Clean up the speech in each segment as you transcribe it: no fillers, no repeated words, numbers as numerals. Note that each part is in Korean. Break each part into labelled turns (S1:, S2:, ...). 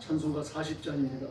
S1: 찬송가 40장입니다.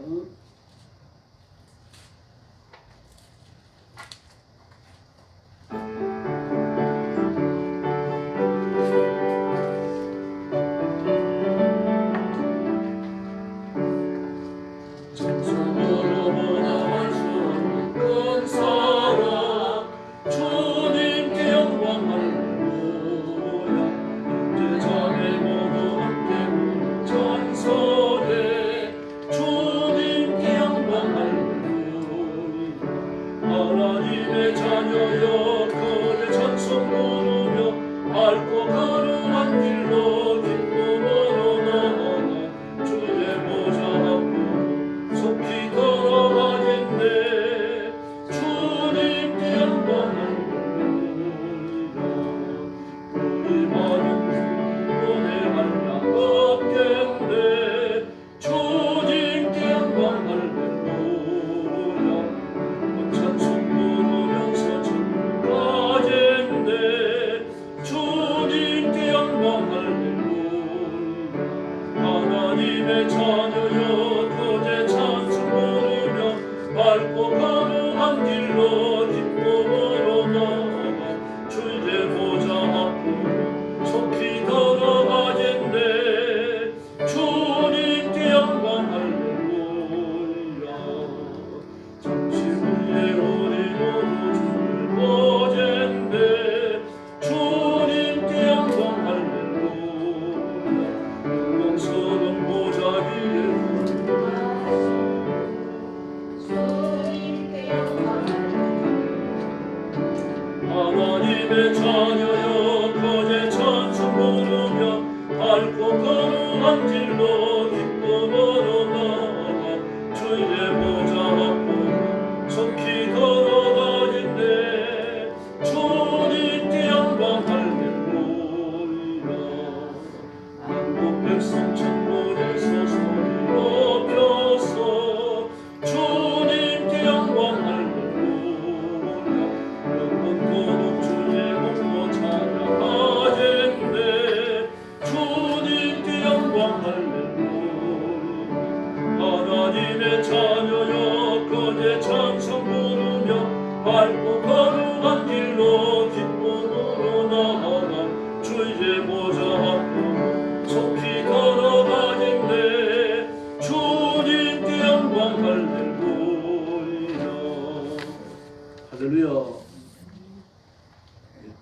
S1: 할렐루야.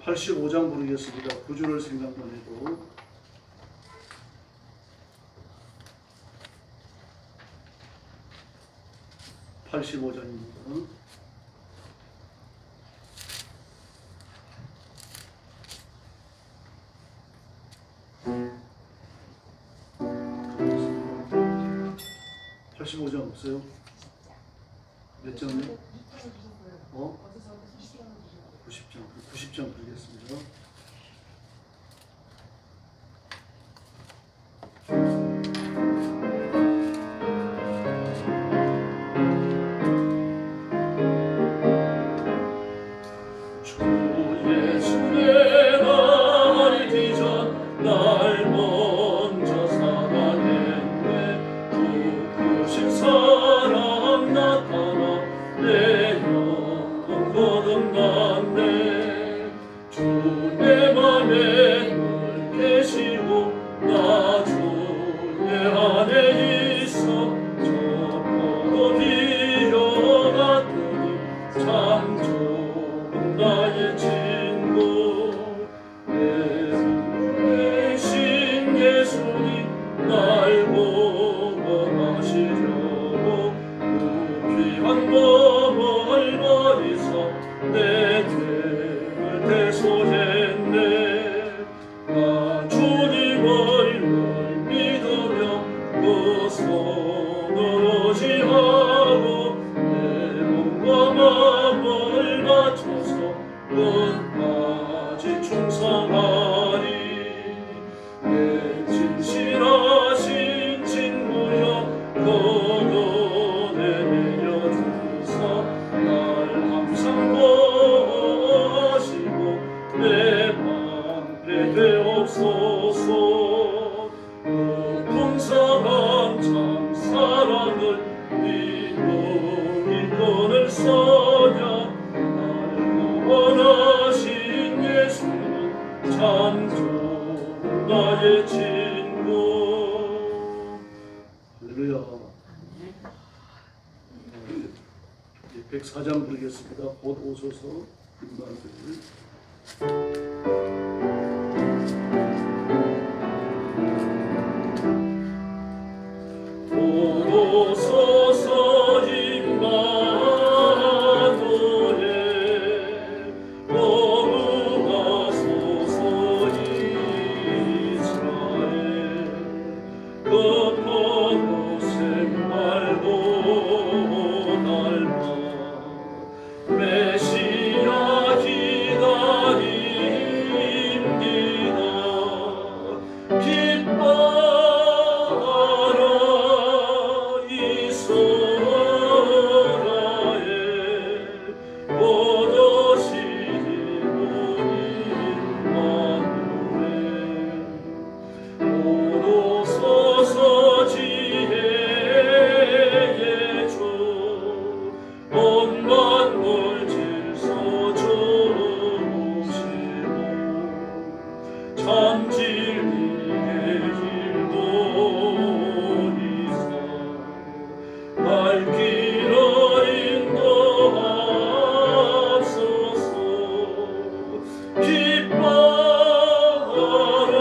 S1: 85장 부르겠습니다. 구주를 생각만 해도. (85장입니다) (85장) 없어요? 몇 장이요? 90장 부르겠습니다. 되옵소서. 높은 사랑 참
S2: 나의 친구.
S1: 할렐루야. 104장 부르겠습니다. 곧 오소서 임마누엘.
S2: 오소서 임마누엘 넘어가소서 이스라엘 급하고 생말고 닮아 메시아 기다립니다. 기뻐하라 이스라엘 곧 오시는 임마누엘. 오소서 지혜의 주 온 만물 질서 주시고 참 진리의 길도 이사 날 길을 인도하소서. 기뻐하라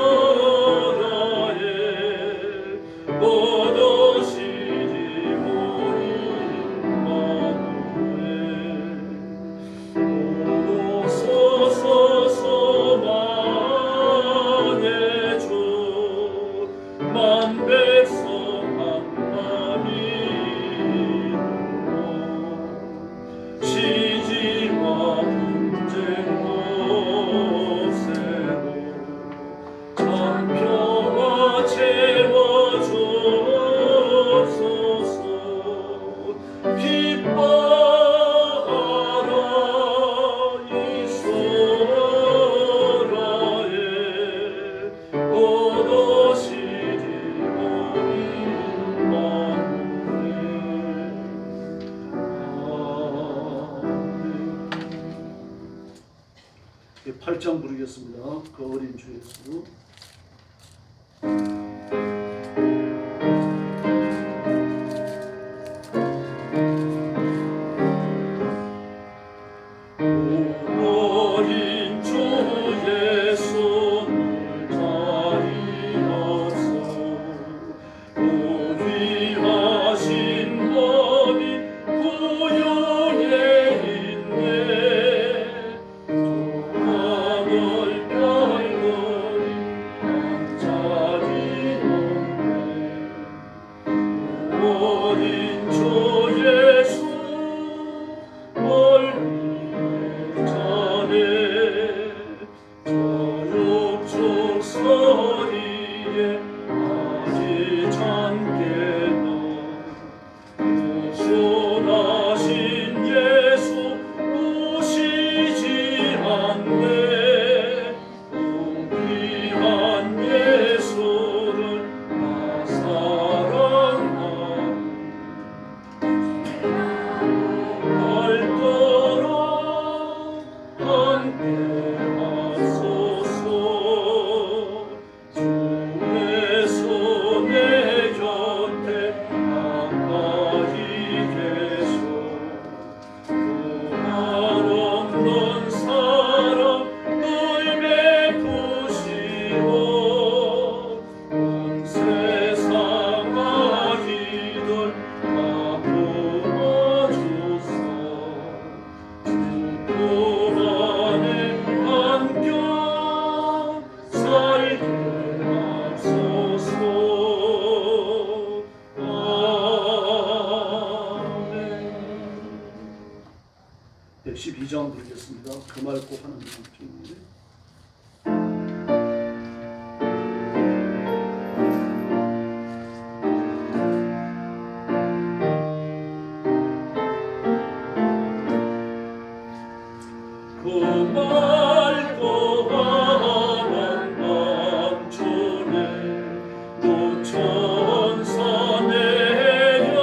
S2: 이스라엘 곧 오시리 임마누엘. 오소서 소망의 주 만 백성 만남이 시지와 분쟁 없애고 참 평화 채워주옵소서. 기뻐하라 이스라엘 곧 오시리 임마누엘. 아멘.
S1: 8장 부르겠습니다. 그 어린 주 예수.
S2: 어린 주 예수를 자리옵소. 보위하신 법이 구용에 있네. 조각을 별거리 한자리 없네. 어린 주 예수 멀리 전에 저육축 서리에 아직 잠께나 구원하신 예수 오시지 않네. 우리한 예수를 나 사랑하네. 날더러 함께 하소서. 주에서 내 곁에 가까이 계셔. 그날 없는 사랑 늘 베푸시고 온 세상 아기들 다 품어주사. 주 안에 안겨 살게 하소서. 아멘.
S1: 112장 부르겠습니다. 그 맑고 하나님 함께인데.
S2: 그 맑고 환한 밤중에 노천사 내려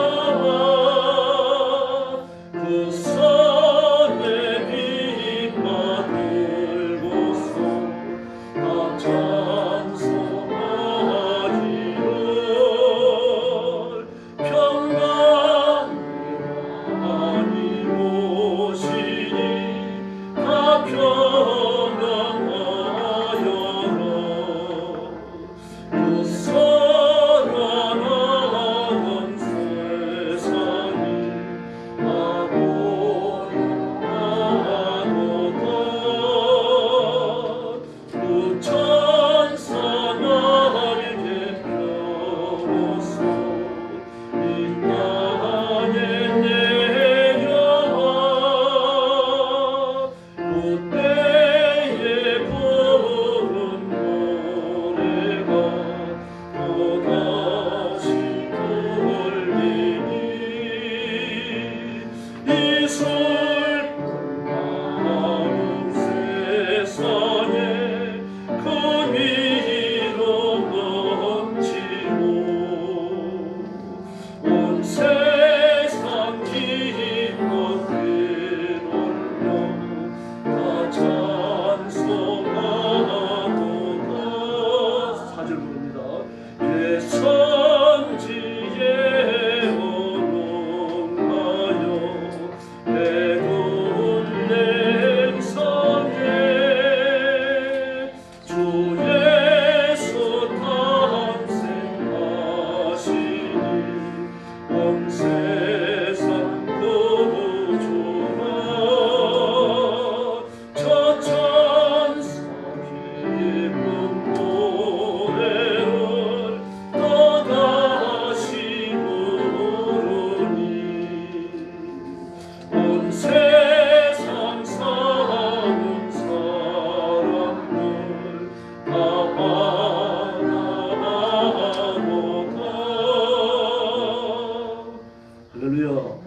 S1: 할렐루야.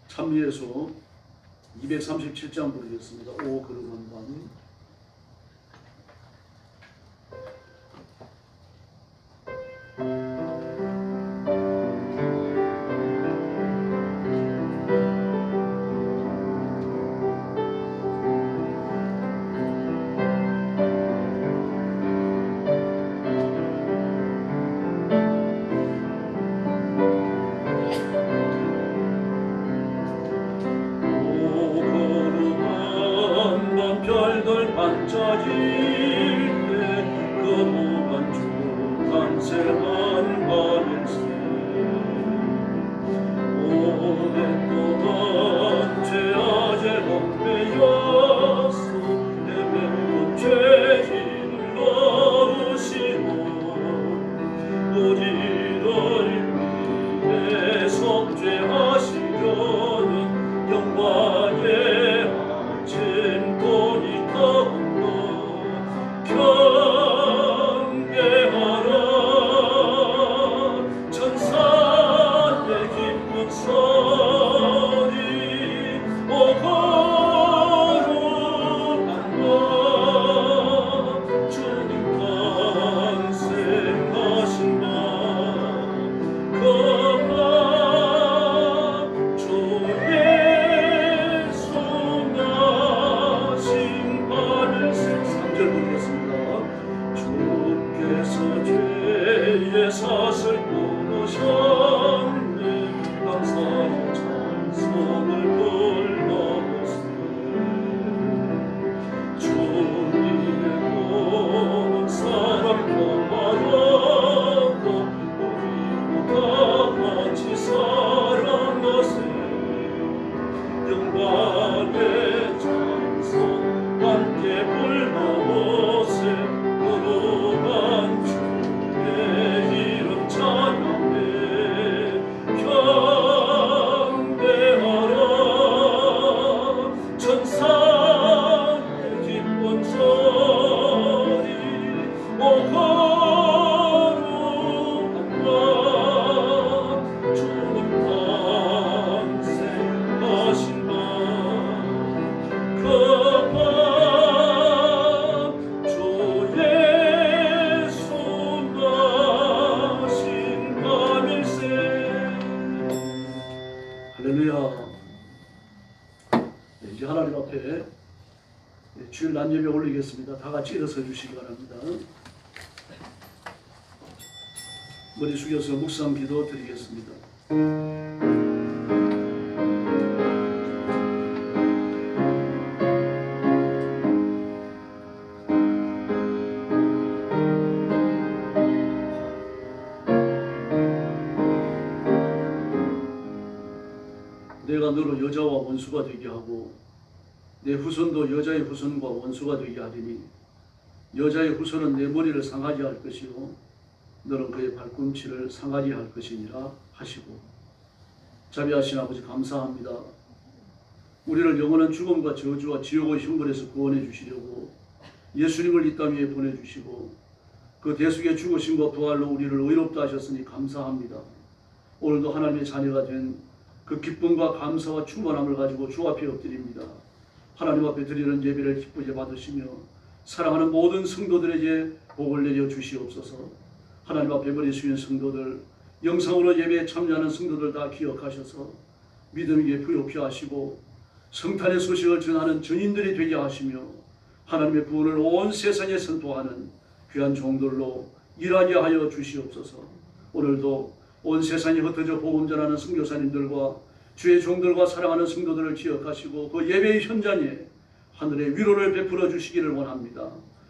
S1: 참미예수 237장 부르겠습니다. 오 거룩한 밤.
S2: 별들 반짝일 때 그동안 쭉 탄생한 밤일세 오랫동안 죄아재 험매였소 내면도 죄인을 넣으시고 우리를 위해 속죄하시려는 영광의 경배하라 천사의 기쁜 소리 오 거룩한 밤 주님 탄생하신 밤 그 밤 주 예수 나신 밤일세 3절 보겠습니다. 주께서 죄의 사슬 끊으셨네 감사의 찬송을 불러보세 주님의 온 사랑 고마워도 우리도 다 같이 사랑하세 영광의 찬송 함께 불러보세 거룩한 주의 이름 찬양해 경배하라 천사의 기쁜 소리 오 거룩한 밤 주님 탄생하신 밤 그 밤 주 예수 나신 밤일세
S1: 할렐루야. 이제 하나님 앞에 주일 난 예배 올리겠습니다. 다 같이 일어서 주시기 바랍니다. 머리 숙여서 묵상 기도 드리겠습니다. 내가 너로 여자와 원수가 되게 하고 내 후손도 여자의 후손과 원수가 되게 하리니 여자의 후손은 내 머리를 상하게 할 것이요 너는 그의 발꿈치를 상하게 할 것이니라 하시고 자비하신 아버지 감사합니다. 우리를 영원한 죽음과 저주와 지옥의 형벌에서 구원해 주시려고 예수님을 이 땅 위에 보내주시고 그 대속의 죽으심과 부활로 우리를 의롭다 하셨으니 감사합니다. 오늘도 하나님의 자녀가 된 그 기쁨과 감사와 충만함을 가지고 주 앞에 엎드립니다. 하나님 앞에 드리는 예배를 기쁘게 받으시며 사랑하는 모든 성도들에게 복을 내려 주시옵소서. 하나님 앞에 머리 숙인 성도들, 영상으로 예배에 참여하는 성도들 다 기억하셔서 믿음에게 부요케 하시고 성탄의 소식을 전하는 전인들이 되게 하시며 하나님의 구원을 온 세상에 선포하는 귀한 종들로 일하게 하여 주시옵소서. 오늘도 온 세상에 흩어져 복음 전하는 선교사님들과 주의 종들과 사랑하는 성도들을 기억하시고 그 예배의 현장에 하늘의 위로를 베풀어 주시기를 원합니다.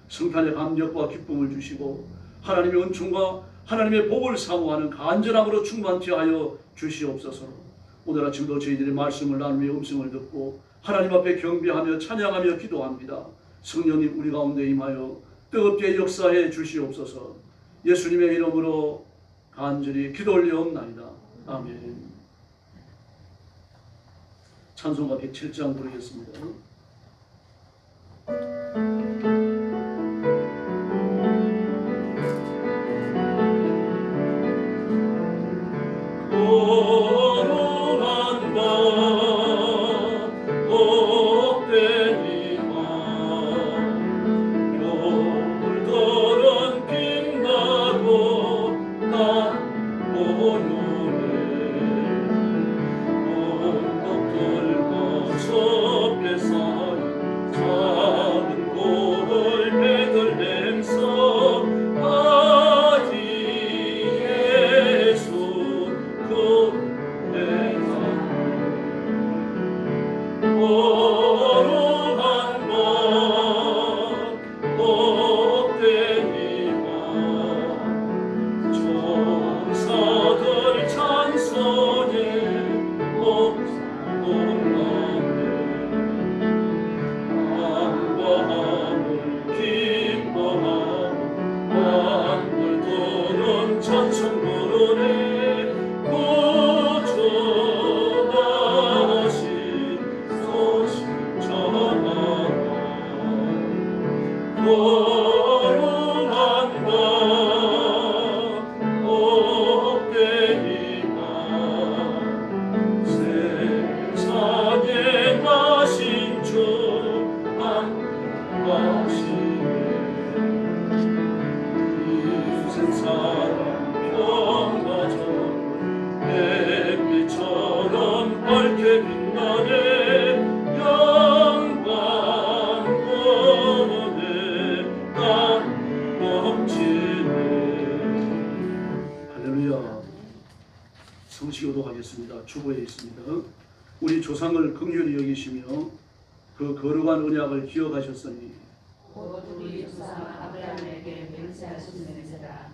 S1: 성탄의 감격과 기쁨을 주시고 하나님의 은총과 하나님의 복을 사모하는 간절함으로 충만케 하여 주시옵소서. 오늘 아침도 저희들이 말씀을 나누며 음성을 듣고 하나님 앞에 경배하며 찬양하며 기도합니다. 성령님 우리 가운데 임하여 뜨겁게 역사해 주시옵소서. 예수님의 이름으로 간절히 기도 올려옵나이다. 아멘. 찬송가 107장 부르겠습니다.
S2: 거룩한
S1: 있습니다. 주보에 있습니다. 우리 조상을 긍휼히 여기시며 그 거룩한 언약을 기억하셨으니
S3: 곧 우리 조상 아브라함에게 맹세하신 맹세라.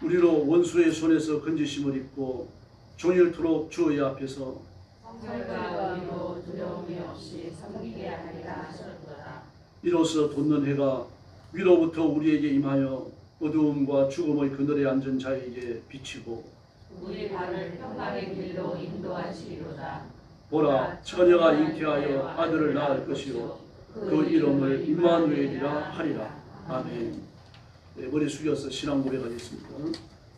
S1: 우리로 원수의 손에서 건지심을 입고 종일토록 주의 앞에서
S3: 성결과 의로 두려움이 없이 섬기게 하리라 하셨도다.
S1: 이로써 돋는 해가 위로부터 우리에게 임하여 어두움과 죽음의 그늘에 앉은 자에게 비치고
S3: 우리 발을 평강의 길로 인도하시리로다.
S1: 보라 처녀가 잉태하여 아들을 낳을 것이요 그 이름을 임마누엘이라 하리라. 아멘. 네, 머리 숙여서 신앙 고백하겠습니다.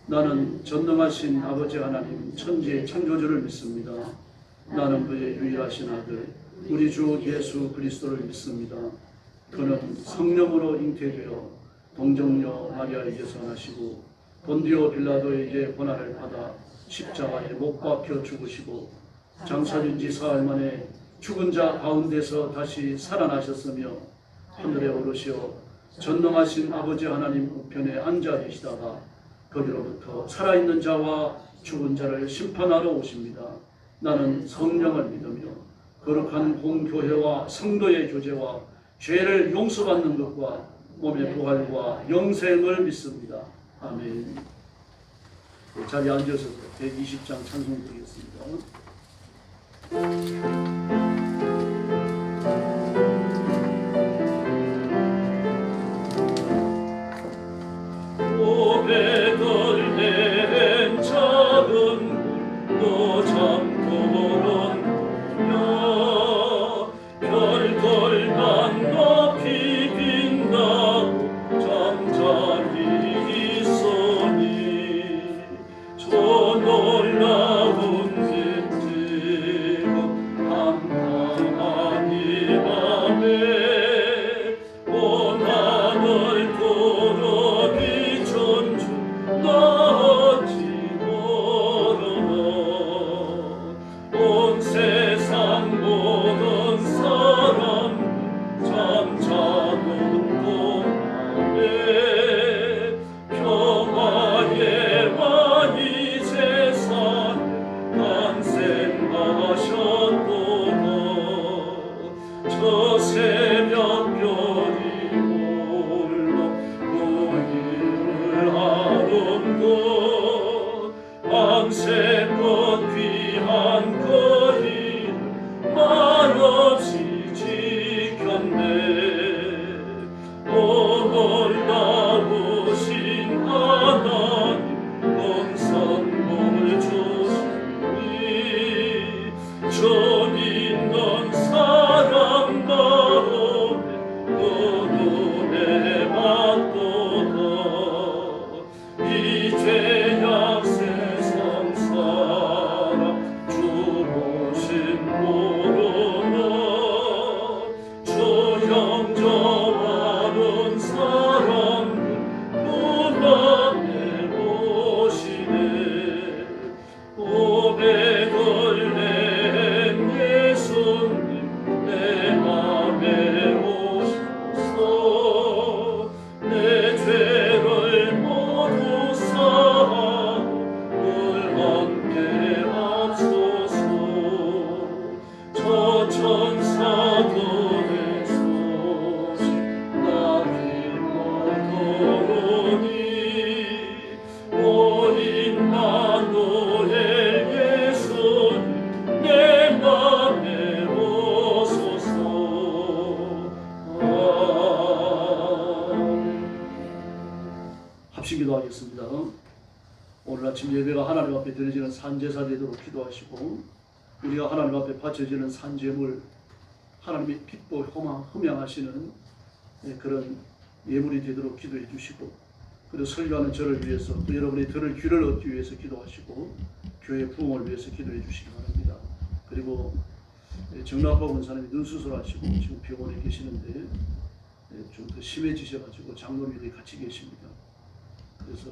S1: 나는 전능하신 아버지 하나님 천지의 창조주를 믿습니다. 나는 그의 유일하신 아들 우리 주 예수 그리스도를 믿습니다. 그는 성령으로 잉태되어 동정녀 마리아에게서 나시고 본디오 빌라도에게 고난을 받아 십자가에 못 박혀 죽으시고 장사된 지 사흘 만에 죽은 자 가운데서 다시 살아나셨으며 하늘에 오르시어 전능하신 아버지 하나님 우편에 앉아 계시다가 거기로부터 살아있는 자와 죽은 자를 심판하러 오십니다. 나는 성령을 믿으며 거룩한 공교회와 성도의 교제와 죄를 용서받는 것과 몸의 부활과 영생을 믿습니다. 아멘. 자리에 앉으셔서 120장 찬송 드리겠습니다.
S2: 오래걸린 작은 물도 잠도는 별들만 높이 빛나고 잠자리 있으니 저 놀라운 빛들은 한밤한 이 밤에 온 하늘 돌아 비춘 주 나지 모르나 온 세상 모든 사람 잠자는 동안에 평화의 왕 이 세상 탄생하셨도다. 저 새벽별이 홀로 우리를 아는 것 밤새껏 귀한 거리를 말없이 지켰네. 놀라우신 하나님 온 선물 주시니 전 있는 사람 마음에 그 눈에 맞도다. 이제야 세상 사람 주보신 모르나 저 영접하는 사람들 눈앞에 오시네. 오베들레 예수님 내 맘에 오소서. 내 죄를 모두 사하고 늘 함께 하소서. 저 천사들의 소식 나 기뻐하노니 온 임마누엘 예수님 내 맘에 오소서.
S1: 합심 기도하겠습니다. 오늘 아침 예배가 하나님 앞에 드려지는 산제사 되도록 기도하시고 우리가 하나님 앞에 바쳐지는 산제물 하나님이 빛보 흠양하시는 그런 예물이 되도록 기도해 주시고 그리고 설교하는 저를 위해서 또 여러분이 들을 귀를 얻기 위해서 기도하시고 교회 부흥을 위해서 기도해 주시기 바랍니다. 그리고 정락화 원사님이 눈 수술하시고 지금 병원에 계시는데 좀 더 심해지셔가지고 장로님들이 같이 계십니다. 그래서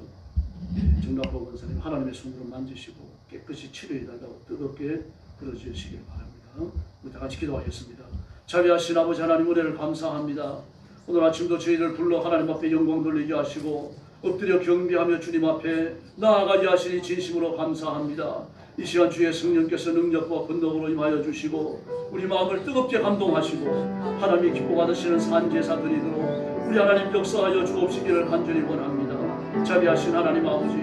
S1: 정락화 원사님 하나님의 손으로 만지시고 깨끗이 치료해달라고 뜨겁게 들어주시길 바랍니다. 우리 다 같이 기도하겠습니다. 자비하신 아버지 하나님 은혜를 감사합니다. 오늘 아침도 저희를 불러 하나님 앞에 영광 돌리게 하시고 엎드려 경배하며 주님 앞에 나아가게 하시니 진심으로 감사합니다. 이 시간 주의 성령께서 능력과 권능으로 임하여 주시고 우리 마음을 뜨겁게 감동하시고 하나님이 기뻐 받으시는 산제사 드리도록 우리 하나님 역사하여 주옵시기를 간절히 원합니다. 자비하신 하나님 아버지,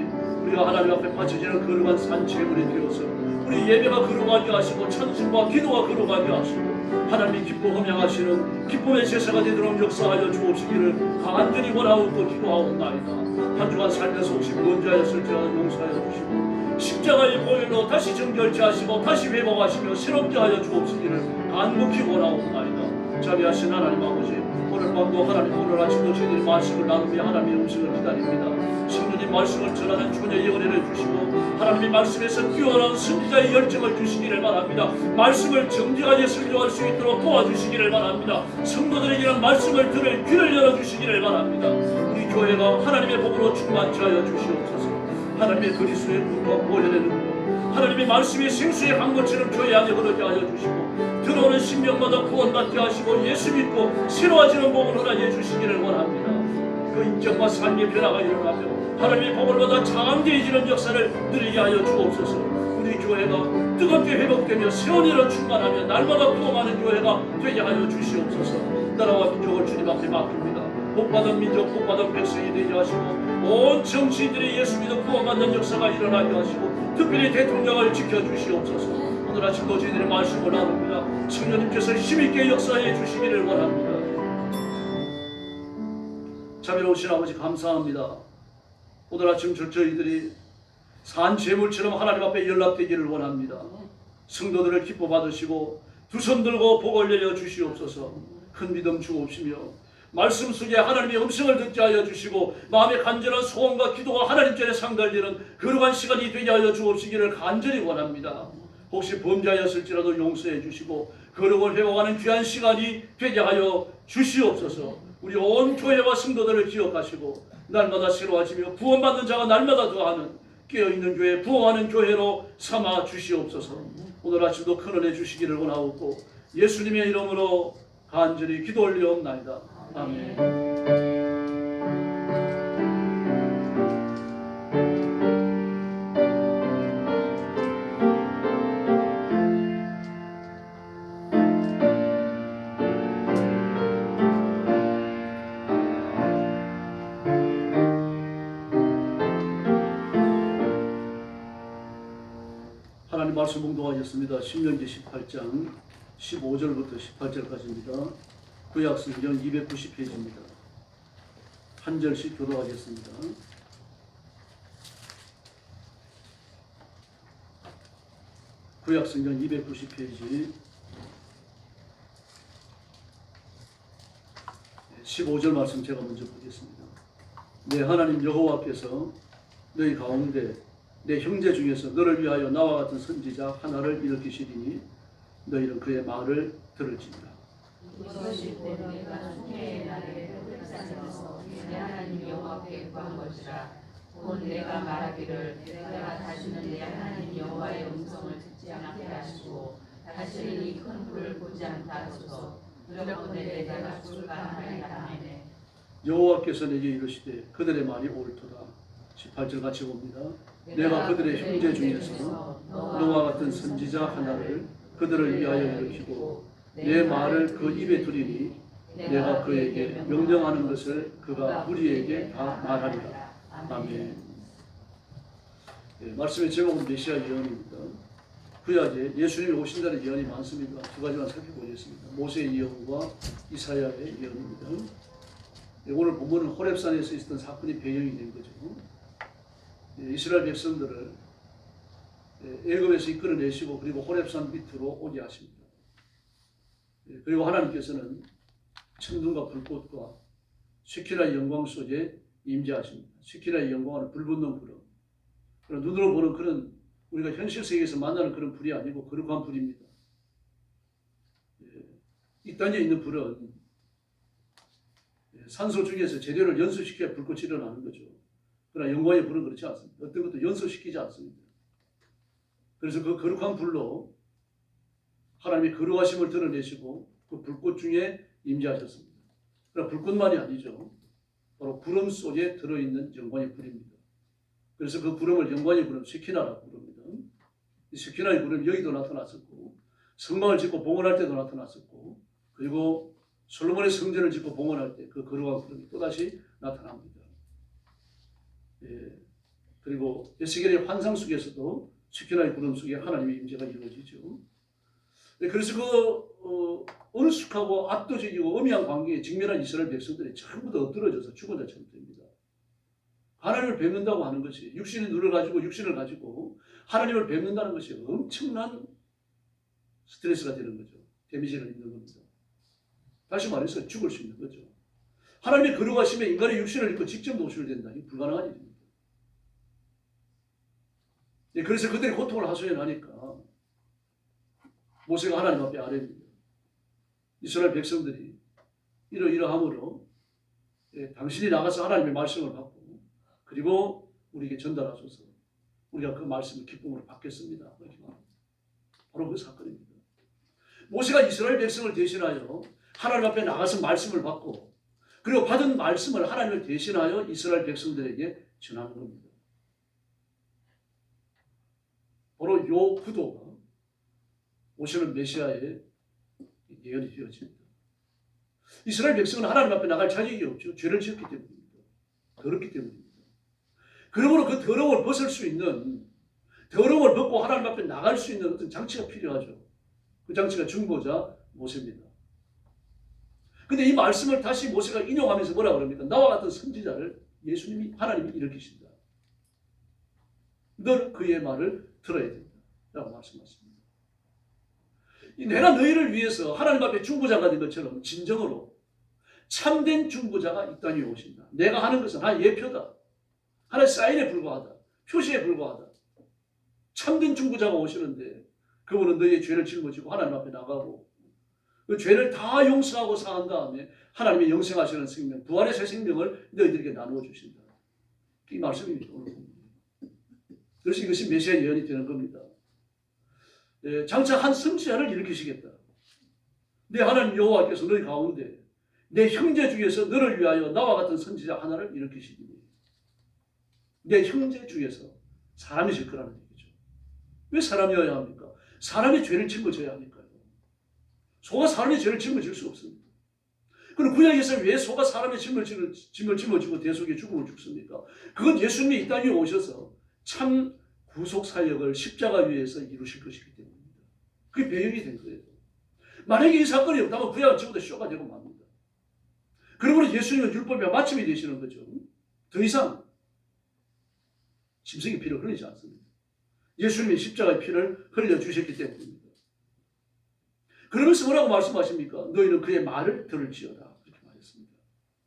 S1: 우리가 하나님 앞에 바쳐지는 거룩한 산제물이 되어서 우리 예배가 거룩하게 하시고 찬송과 기도가 거룩하게 하시고 하나님이 기뻐 흠양하시는 기쁨의 제사가 되도록 역사하여 주옵시기를 간절히 원하옵고 기도하옵나이다. 한 주간 살면서 혹시 문제하였을지라도 용서하여 주시고 십자가의 보혈로 다시 정결케 하시고 다시 회복하시며 새롭게 하여 주옵시기를 간곡히 원하옵나이다. 자비하신 하나님 아버지, 오늘 밤도 하나님, 오늘 아침도 저희들이 말씀을 나누며 하나님의 음성을 기다립니다. 성령님 말씀을 전하는 주녀의 은혜를 주시고 하나님의 말씀에서 뛰어난 선지자의 열정을 주시기를 바랍니다. 말씀을 정직하게 설교할 수 있도록 도와주시기를 바랍니다. 성도들에게는 말씀을 들을 귀를 열어주시기를 바랍니다. 우리 교회가 하나님의 복으로 충만케 하여 주시옵소서. 하나님의 그리스도의 눈과 보혈의 눈과 하나님의 말씀이 생수의 강물처럼 교회 안에 흐르게 하여 주시고 들어오는 신명마다 구원받게 하시고 예수 믿고 새로워지는 복을 허락해 주시기를 원합니다. 그 인격과 삶의 변화가 일어나며 하나님의 복을 받아 장대해지는 역사를 누리게 하여 주옵소서. 우리 교회가 뜨겁게 회복되며 세원이로 충만하며 날마다 부흥하는 교회가 되게 하여 주시옵소서. 나라와 민족을 주님 앞에 맡깁니다. 복받은 민족, 복받은 백성이 되게 하시고 온 정치인들이 예수 믿어 구원받는 역사가 일어나게 하시고 특별히 대통령을 지켜주시옵소서. 오늘 아침도 저희들의 말씀을 나눕니다. 성령님께서 힘있게 역사해 주시기를 원합니다. 자비로우신 아버지 감사합니다. 오늘 아침 저희들이 산 제물처럼 하나님 앞에 연락되기를 원합니다. 성도들을 기뻐 받으시고 두 손 들고 복을 내려 주시옵소서. 큰 믿음 주옵시며 말씀 속에 하나님의 음성을 듣게 하여 주시고 마음의 간절한 소원과 기도가 하나님께 상달되는 거룩한 시간이 되게 하여 주옵시기를 간절히 원합니다. 혹시 범죄하였을지라도 용서해 주시고 거룩을 회복하는 귀한 시간이 되게 하여 주시옵소서. 우리 온 교회와 성도들을 기억하시고 날마다 새로워지며 구원받는 자가 날마다 더하는 깨어있는 교회, 부흥하는 교회로 삼아 주시옵소서. 오늘 아침도 큰 은혜 주시기를 원하옵고 예수님의 이름으로 간절히 기도 올리옵나이다. 아멘. 하나님 말씀 봉독하겠습니다. 신명기 18장 15절부터 18절까지입니다. 구약성경 290페이지입니다. 한 절씩 교독하겠습니다. 구약성경 290페이지 15절 말씀 제가 먼저 보겠습니다. 내 하나님 여호와께서 너희 가운데 내 형제 중에서 너를 위하여 나와 같은 선지자 하나를 일으키시리니 너희는 그의 말을 들을지니라.
S3: 이것이 곧 내가 총회의 날에 흑산에서 내 하나님 여호와께 구한 것이라. 곧 내가 말하기를 내가 다시는 내 하나님 여호와의 음성을 듣지 않게 하시고 다시는 이 큰 불을 보지 않게 하소서. 두렵건대 내가 죽을까 하나이다. 하매
S1: 여호와께서 내게 이르시되 그들의 말이 옳도다. 18절 같이 봅니다. 내가 그들의 형제 중에서 너와 같은 선지자 하나를 그들을 위하여 일으키고 내 말을 그 입에 두리니 내가 그에게 명령하는 것을 그가 우리에게 다 말하리라. 아멘. 네, 말씀의 제목은 메시아 예언입니다. 구약에 예수님이 오신다는 예언이 많습니다. 두 가지만 살펴보겠습니다. 모세의 예언과 이사야의 예언입니다. 네, 오늘 본문은 호렙산에서 있었던 사건이 배경이 된 거죠. 이스라엘 백성들을 애굽에서 이끌어내시고 그리고 호렙산 밑으로 오게 하십니다. 그리고 하나님께서는 천둥과 불꽃과 쉐키라의 영광 속에 임재하십니다. 쉐키라의 영광은 불붙는 불은 그런 눈으로 보는 그런 우리가 현실 세계에서 만나는 그런 불이 아니고 거룩한 불입니다. 이 땅에 있는 불은 산소 중에서 재료를 연소시켜야 불꽃이 일어나는 거죠. 그러나 영광의 불은 그렇지 않습니다. 어떤 것도 연소시키지 않습니다. 그래서 그 거룩한 불로 하나님의 거룩하심을 드러내시고 그 불꽃 중에 임재하셨습니다. 그러나 불꽃만이 아니죠. 바로 구름 속에 들어있는 영광의 불입니다. 그래서 그 구름을 영광의 구름 쉐키나라고 부릅니다. 스키나의 구름 여기도 나타났었고, 성막을 짓고 봉헌할 때도 나타났었고, 그리고 솔로몬의 성전을 짓고 봉헌할 때 그 거룩한 구름이 또다시 나타납니다. 예. 그리고 에스겔의 환상 속에서도 스키나의 구름 속에 하나님의 임재가 이루어지죠. 예. 그래서 그 은숙하고 압도적이고 엄연한 관계에 직면한 이스라엘 백성들이 전부 다 엎드러져서 죽은 자처럼 됩니다. 하나님을 뵙는다고 하는 것이 육신의 눈을 가지고 육신을 가지고 하나님을 뵙는다는 것이 엄청난 스트레스가 되는 거죠. 데미지를 입는 겁니다. 다시 말해서 죽을 수 있는 거죠. 하나님의 거룩하심에 인간의 육신을 입고 직접 노출이 된다. 이게 불가능한 일입니다. 예, 그래서 그들이 고통을 하소연하니까 모세가 하나님 앞에 아뢰입니다. 이스라엘 백성들이 이러이러함으로 예, 당신이 나가서 하나님의 말씀을 받고 그리고 우리에게 전달하소서. 우리가 그 말씀을 기쁨으로 받겠습니다. 이렇게 말합니다. 바로 그 사건입니다. 모세가 이스라엘 백성을 대신하여 하나님 앞에 나가서 말씀을 받고 그리고 받은 말씀을 하나님을 대신하여 이스라엘 백성들에게 전하는 겁니다. 바로 이 구도가 오시는 메시아의 예언이 되어집니다. 이스라엘 백성은 하나님 앞에 나갈 자격이 없죠. 죄를 지었기 때문입니다. 더럽기 때문입니다. 그러므로 그 더러움을 벗을 수 있는, 더러움을 벗고 하나님 앞에 나갈 수 있는 어떤 장치가 필요하죠. 그 장치가 중보자 모세입니다. 근데 이 말씀을 다시 모세가 인용하면서 뭐라 그럽니까? 나와 같은 선지자를 예수님이, 하나님이 일으키신다. 넌 그의 말을 들어야 된다. 라고 말씀하십니다. 내가 너희를 위해서 하나님 앞에 중보자가 된 것처럼 진정으로 참된 중보자가 이 땅에 오신다. 내가 하는 것은 하나의 예표다. 하나의 사인에 불과하다. 표시에 불과하다. 참된 중보자가 오시는데 그분은 너희의 죄를 짊어지고 하나님 앞에 나가고 그 죄를 다 용서하고 사한 다음에 하나님의 영생하시는 생명, 부활의 새 생명을 너희들에게 나누어 주신다. 이 말씀입니다. 오늘 보면. 그래서 이것이 메시아 예언이 되는 겁니다. 예, 장차 한 선지자를 일으키시겠다. 내 하나님 여호와께서 너희 가운데 내 형제 중에서 너를 위하여 나와 같은 선지자 하나를 일으키시니 내 형제 중에서 사람이실 거라는 얘기죠. 왜 사람이어야 합니까? 사람이 죄를 짊어져야 하니까요. 소가 사람의 죄를 짊어질 수 없습니다. 그럼 구약에서 왜 소가 사람의 짐을 짊어지고 대속의 죽음을 죽습니까? 그건 예수님이 이 땅에 오셔서 참 구속 사역을 십자가 위에서 이루실 것이기 때문입니다. 그게 배경이 된 거예요. 만약에 이 사건이 없다면 구약은 전부 다 쇼가 되고 맙니다. 그러므로 예수님은 율법의 마침이 되시는 거죠. 더 이상 짐승의 피를 흘리지 않습니다. 예수님이 십자가의 피를 흘려주셨기 때문입니다. 그러면서 뭐라고 말씀하십니까? 너희는 그의 말을 들을지어다. 그렇게 말했습니다.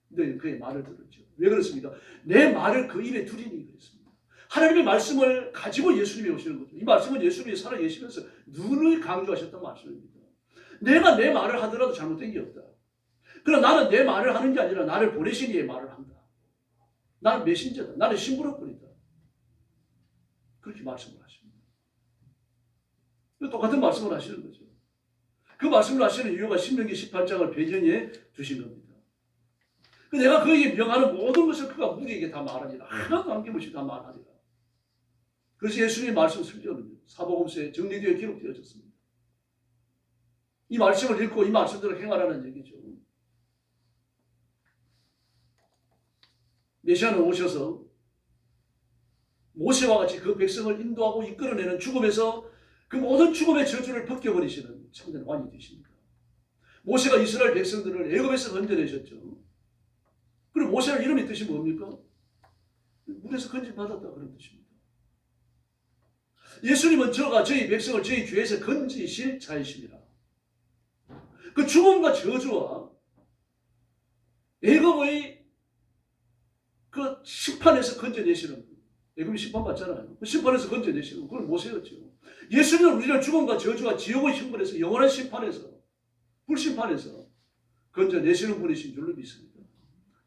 S1: 너희는 그의 말을 들을지어다. 왜 그렇습니까? 내 말을 그 입에 두리니 그랬습니다. 하나님의 말씀을 가지고 예수님이 오시는 거죠. 이 말씀은 예수님이 살아계시면서 누누이 강조하셨던 말씀입니다. 내가 내 말을 하더라도 잘못된 게 없다. 그러나 나는 내 말을 하는 게 아니라 나를 보내신 이의 말을 한다. 나는 메신저다. 나는 신부로뿐이다. 그렇게 말씀을 하십니다. 똑같은 말씀을 하시는 거죠. 그 말씀을 하시는 이유가 신명기 18장을 배경에 두신 겁니다. 내가 그에게 명하는 모든 것을 그가 우리에게 다 말하니라. 하나도 남김없이 다 말하니라. 그래서 예수님의 말씀 설교는 사복음서에 정리되어 기록되어졌습니다. 이 말씀을 읽고 이 말씀대로 행하라는 얘기죠. 메시아는 오셔서 모세와 같이 그 백성을 인도하고 이끌어내는 죽음에서 그 모든 죽음의 저주를 벗겨버리시는 참된 왕이 되십니다. 모세가 이스라엘 백성들을 애굽에서 건져내셨죠. 그리고 모세의 이름의 뜻이 뭡니까? 물에서 건진받았다 그런 뜻입니다. 예수님은 저가 저희 백성을 저희 죄에서 건지실 자이십니다. 그 죽음과 저주와 애굽의 그 심판에서 건져내시는 분. 애굽이 심판받잖아요. 그 심판에서 건져내시는 분. 그걸 모세였죠. 예수님은 우리를 죽음과 저주와 지옥의 형벌에서 영원한 심판에서 불심판에서 건져내시는 분이신 줄로 믿습니다.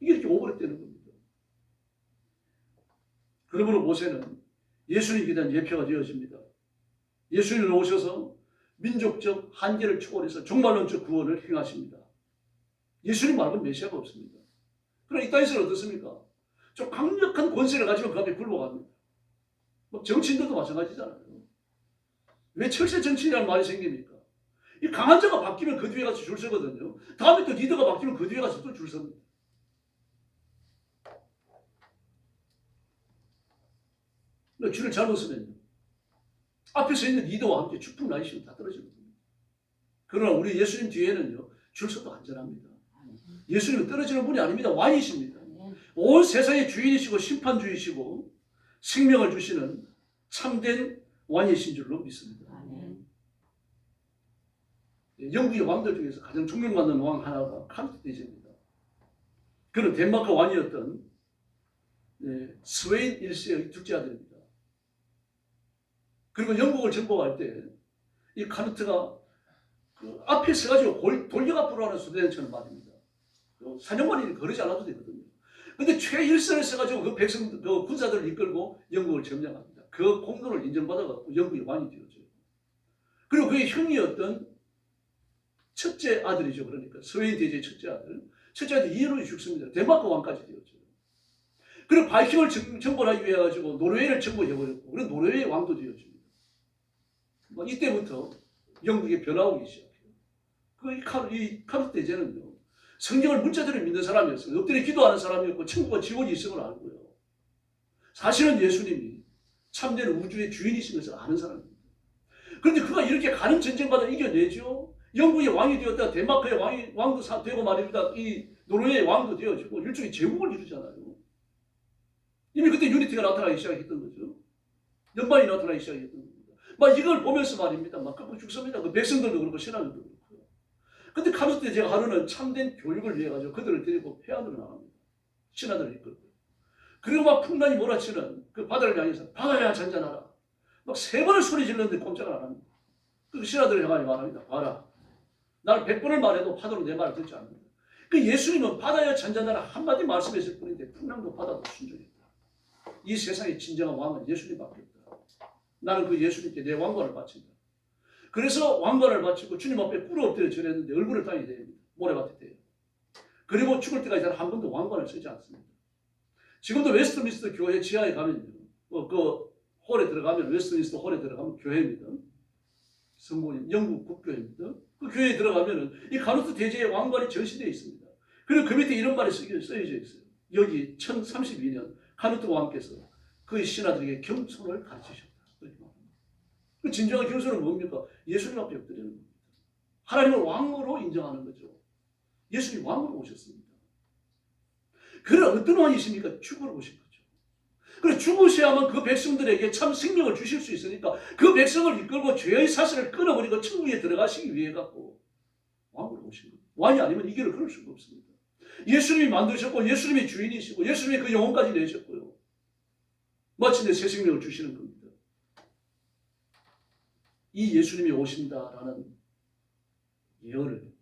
S1: 이게 이렇게 오버랩되는 겁니다. 그러므로 모세는 예수님에 대한 예표가 되어집니다. 예수님은 오셔서 민족적 한계를 초월해서 종말론적 구원을 행하십니다. 예수님 말고는 메시아가 없습니다. 그러나 이 땅에서는 어떻습니까? 좀 강력한 권세를 가지고 그 앞에 굴복합니다. 정치인들도 마찬가지잖아요. 왜 철새 정치인이라는 말이 생깁니까? 이 강한 자가 바뀌면 그 뒤에 가서 줄 서거든요. 다음에 또 리더가 바뀌면 그 뒤에 가서 또 줄 섭니다. 줄을 잘못 서면요, 앞에 서 있는 리더와 함께 축풍 나이시면 다 떨어지거든요. 그러나 우리 예수님 뒤에는요, 줄 서도 안전합니다. 예수님은 떨어지는 분이 아닙니다. 왕이십니다. 온 세상의 주인이시고 심판주이시고 생명을 주시는 참된 왕이신 줄로 믿습니다. 영국의 왕들 중에서 가장 존경받는 왕 하나가 카누트 대제입니다. 그는 덴마크 왕이었던 스웨인 1세의 둘째 아들입니다. 그리고 영국을 정복할 때 이 카누트가 그 앞에 서가지고 돌격 앞으로 하는 수대장처럼 말입니다. 사령관이 그러지 않아도 되거든요. 근데 최일선에 서가지고 그 백성, 그 군사들을 이끌고 영국을 점령합니다. 그 공로를 인정받아갖고 영국의 왕이 되었죠. 그리고 그의 형이었던 첫째 아들이죠. 그러니까 스웨인 대제의 첫째 아들 이에노이 죽습니다. 덴마크 왕까지 되었죠. 그리고 바이킹을 정벌하기 위해 가지고 노르웨이를 정복해버렸고, 그리고 노르웨이 왕도 되었습니다. 이때부터 영국의 변화가 오기 시작해요. 이 카누트 대제는요, 성경을 문자대로 믿는 사람이었어요. 엎드려 기도하는 사람이었고 천국과 지옥이 있음을 알고요. 사실은 예수님이 참된 우주의 주인이신 것을 아는 사람입니다. 그런데 그가 이렇게 가는 전쟁마다 이겨내죠. 영국의 왕이 되었다. 덴마크의 왕도 되고 말입니다. 이 노르웨이의 왕도 되어지고 일종의 제국을 이루잖아요. 이미 그때 유니티가 나타나기 시작했던 거죠. 연방이 나타나기 시작했던 겁니다. 막 이걸 보면서 말입니다. 막 깜빡 죽습니다. 그 백성들도 그렇고 신하들도 그렇고요. 근데 카누트 대제가 하루는 참된 교육을 위해 가지고 그들을 데리고 해안으로 나갑니다. 신하들을 이끌고. 그리고 막 풍랑이 몰아치는 그 바다를 향해서 바다야 잔잔하라. 막 3번을 소리 질렀는데 꼼짝을 안 합니다. 그 신하들을 향하여 말합니다. 봐라. 나는 100번을 말해도 파도는 내 말을 듣지 않는다. 그 예수님은 바다야 잔잔하라 한마디 말씀했을 뿐인데 풍랑도 바다도 순종했다. 이 세상의 진정한 왕은 예수님밖에 없다. 나는 그 예수님께 내 왕관을 바친다. 그래서 왕관을 바치고 주님 앞에 꿇어 엎드려 절했는데 얼굴을 땅에 대립니다. 모래밭에 대요. 그리고 죽을 때까지 한 번도 왕관을 쓰지 않습니다. 지금도 웨스트민스터 교회 지하에 가면요, 그 홀에 들어가면, 웨스트민스터 홀에 들어가면 교회입니다. 성모님, 영국 국교회입니다. 그 교회에 들어가면은 이 카누트 대제의 왕관이 전시되어 있습니다. 그리고 그 밑에 이런 말이 쓰여져 있어요. 여기 1032년 카누트 왕께서 그의 신하들에게 겸손을 가르치셨다. 그 진정한 겸손은 뭡니까? 예수님 앞에 엎드리는 겁니다. 하나님을 왕으로 인정하는 거죠. 예수님 왕으로 오셨습니다. 그런 어떤 왕이십니까? 죽으러 오신 거죠. 그래서 죽으셔야만 그 백성들에게 참 생명을 주실 수 있으니까 그 백성을 이끌고 죄의 사슬을 끊어버리고 천국에 들어가시기 위해 갖고 왕으로 오신 거예요. 왕이 아니면 이 길을 걸을 수가 없습니다. 예수님이 만드셨고 예수님이 주인이시고 예수님이 그 영혼까지 내셨고요. 마침내 새 생명을 주시는 겁니다. 이 예수님이 오신다라는 예언을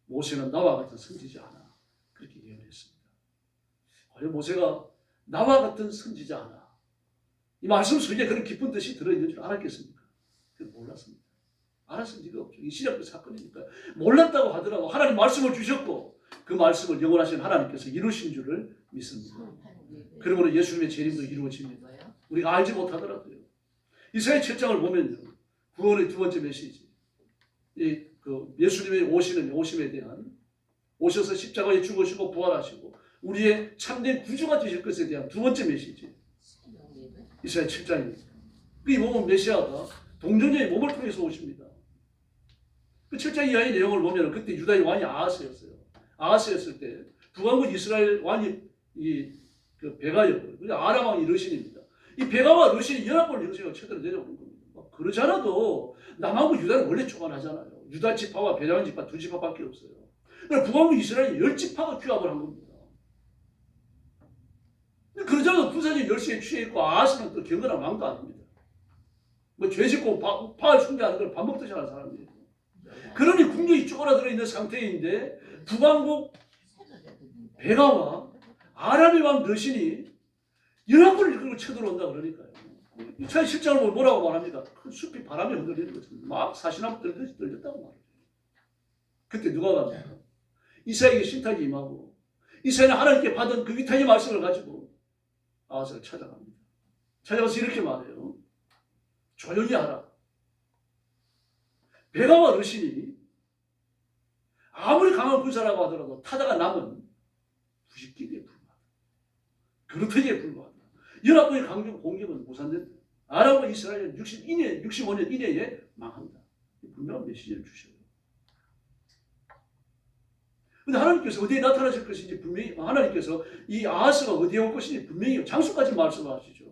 S1: 모세는 나와 같은 선지자 하나 그렇게 예언했습니다. 과연 모세가 나와 같은 선지자 하나 이 말씀 속에 그런 깊은 뜻이 들어있는 줄 알았겠습니까? 그건 몰랐습니다. 알았을 리가 없죠. 이 시작도 사건이니까. 몰랐다고 하더라도 하나님 말씀을 주셨고 그 말씀을 영원하신 하나님께서 이루신 줄을 믿습니다. 그러므로 예수님의 재림도 이루어집니다. 우리가 알지 못하더라도요. 이사야 7장을 보면요. 구원의 두 번째 메시지. 예수님의 오심에 대한, 오셔서 십자가에 죽으시고 부활하시고 우리의 참된 구주가 되실 것에 대한 두 번째 메시지. 이사야 7장입니다. 이 몸은 메시아가 동정녀의 몸을 통해서 오십니다. 그 7장 이하의 내용을 보면 그때 유다의 왕이 아하스였어요. 아하스였을 때 북왕국 이스라엘 왕이 그 베가였고요. 아람 왕이 르신입니다. 이 베가와 르신이 연합을 이루어서 쳐들어 내려오는 겁니다. 그러지 않아도 남왕국 유다는 원래 초반하잖아요. 유다 지파와 베냐민 지파 두 지파밖에 없어요. 그러니까 북왕국 이스라엘이 10지파가 규합을 한 겁니다. 그러지 않아도 군사적 열심에 취해 있고 아하스는 또 경건한 왕도 아닙니다. 뭐 죄 짓고 파을 숭배하는 걸 밥 먹듯이 하는 사람이에요. 그러니 국력이 쪼그라들어 있는 상태인데 북왕국 베가와 아람의 왕 르신이 연합군을 이끌고 쳐들어온다 그러니까요. 이사야 7장을 보면 뭐라고 말합니까? 큰 숲이 바람에 흔들리는 것처럼 막 사시나무 떨듯이 떨렸다고 말해요. 그때 누가 갑니까? 이사야에게 신탁이 임하고 이사야는 하나님께 받은 그 위탁의 말씀을 가지고 아하스를 찾아갑니다. 찾아가서 이렇게 말해요. 조용히 하라. 베가와 르신이 아무리 강한 군사라고 하더라도 타다가 남은 부식기에 불과하다. 그렇듯이에 불과하다. 연합군의 강경 공격은 무산된다. 아랍과 이스라엘은 65년 이내에 망한다. 분명한 메시지를 주셔요. 근데 하나님께서 어디에 나타나실 것인지 분명히, 하나님께서 이 아하스가 어디에 올 것인지 분명히 장소까지 말씀하시죠.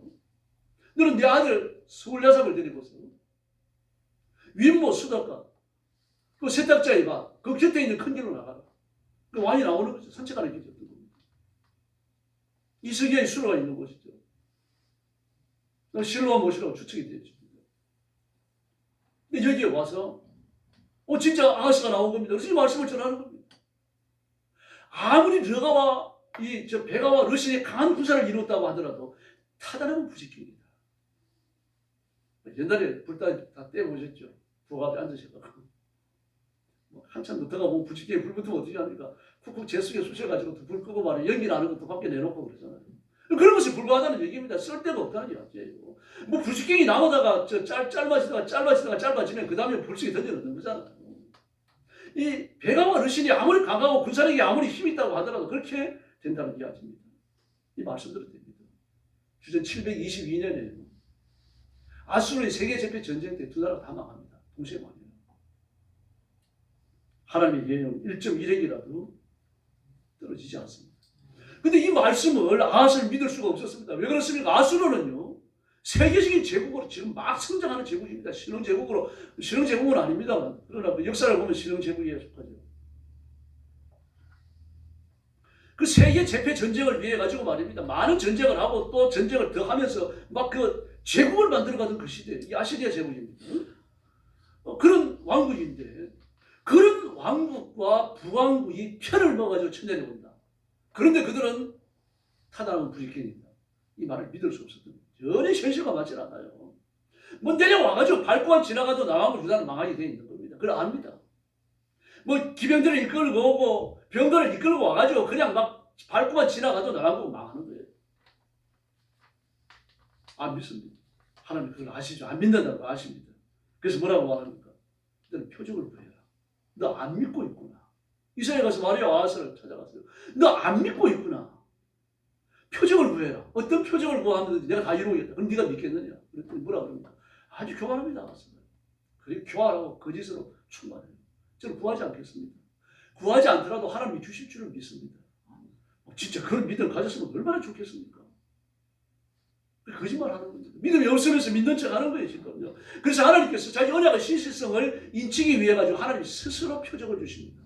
S1: 너는 내 아들 스골야삽을 데리고서 윗모 수덕가 그 세탁자에 가. 그 곁에 있는 큰 길로 나가라. 그 왕이 나오는 거죠. 산책하는 길이었던 겁니다. 이스기야의 수로가 있는 곳이죠. 실로와 모시라고 추측이 되었습니다. 근데 여기에 와서 진짜 아하스가 나온 겁니다. 그래서 이 말씀을 전하는 겁니다. 아무리 르가와 베가와 르신이 강한 군사를 이뤘다고 하더라도 타다라는 부식입니다. 옛날에 불 다 떼보셨죠? 부엌 앞에 앉으셔가지고 한참 넣다가 보면 부치기에 불 붙으면 어떻게 합니까? 쿡쿡 재수에 쑤셔가지고 불 끄고 말이에요. 연기 나는 것도 밖에 내놓고 그러잖아요. 그런 것이 불과하다는 얘기입니다. 쓸데가 없다는 이야기예요. 뭐 불식경이 나오다가 짧아지면 그 다음에 불식이 던져놓는 거잖아요. 이 베가와 르신이 아무리 강하고 군사력이 아무리 힘이 있다고 하더라도 그렇게 된다는 이야기입니다. 이 말씀대로 됩니다. 주전 722년에 아수르의 세계 제패 전쟁 때 두 나라가 다 망합니다. 동시에 망해요. 하나님의 예언 1.1핵이라도 떨어지지 않습니다. 근데 이 말씀을 아하스를 믿을 수가 없었습니다. 왜 그렇습니까? 아수르는요, 세계적인 제국으로 지금 막 성장하는 제국입니다. 신흥 제국은 아닙니다. 그러나 역사를 보면 신흥 제국에 속하죠. 그 세계 제패 전쟁을 위해 가지고 말입니다. 많은 전쟁을 하고 또 전쟁을 더 하면서 막 그 제국을 만들어가던 그 시대, 이 아시리아 제국입니다. 그런 왕국인데 그런 왕국과 부왕국이 편을 먹어가지고 쳐내려온다. 그런데 그들은 타다는 부식행입니다. 이 말을 믿을 수 없었던 전혀 현실과 맞지 않아요. 뭐 내려와가지고 밟고만 지나가도 나가고 유다는 망하게 되어 있는 겁니다. 그걸 압니다. 뭐 기병들을 이끌고 오고 병거를 이끌고 와가지고 그냥 막 밟고만 지나가도 나가고 망하는 거예요. 안 믿습니다. 하나님 그걸 아시죠? 안 믿는다고 아십니다. 그래서 뭐라고 말합니까? 너는 표적을 구해라. 너 안 믿고 있구나. 이스라엘 가서 마리아 아하스를 찾아갔어요. 너 안 믿고 있구나. 표적을 구해라. 어떤 표적을 구하면 내가 다 이루겠다. 그럼 네가 믿겠느냐? 그랬더니 뭐라 그럽니까? 아주 교만합니다. 아하스가. 그리고 교활하고 거짓으로 충만해요. 저는 구하지 않겠습니다. 구하지 않더라도 하나님이 주실 줄을 믿습니다. 진짜 그런 믿음을 가졌으면 얼마나 좋겠습니까? 거짓말 하는 겁니다. 믿음이 없으면서 믿는 척 하는 거예요, 지금요. 그래서 하나님께서 자기 언약의 신실성을 인치기 위해 가지고 하나님이 스스로 표적을 주십니다.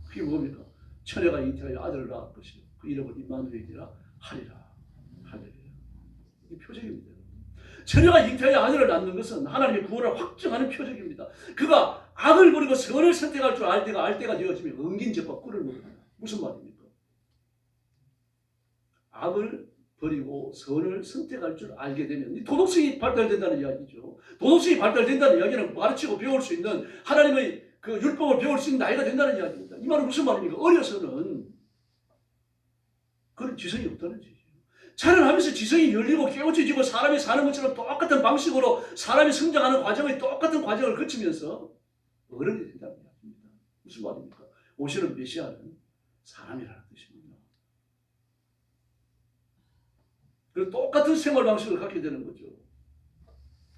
S1: 그게 뭡니까? 처녀가 잉태하여 아들을 낳을 것이요. 그 이름을 임마누엘이라 하리라. 할렐루야. 이 표적입니다. 처녀가 잉태하여 아들을 낳는 것은 하나님의 구원을 확정하는 표적입니다. 그가 악을 버리고 선을 선택할 줄 알 때가 되어지면 엉긴 젖과 꿀을 먹는다. 무슨 말입니까? 악을 버리고 선을 선택할 줄 알게 되면 도덕성이 발달된다는 이야기죠. 도덕성이 발달된다는 이야기는 가르치고 배울 수 있는 하나님의 그 율법을 배울 수 있는 나이가 된다는 이야기입니다. 이 말은 무슨 말입니까? 어려서는 그런 지성이 없다는 얘기죠. 자라나면서 지성이 열리고 깨우쳐지고 사람이 사는 것처럼 똑같은 방식으로 사람이 성장하는 과정의 똑같은 과정을 거치면서 어른이 된다는 이야기입니다. 무슨 말입니까? 오시는 메시아는 사람이라는 뜻입니다. 그리고 똑같은 생활 방식을 갖게 되는 거죠.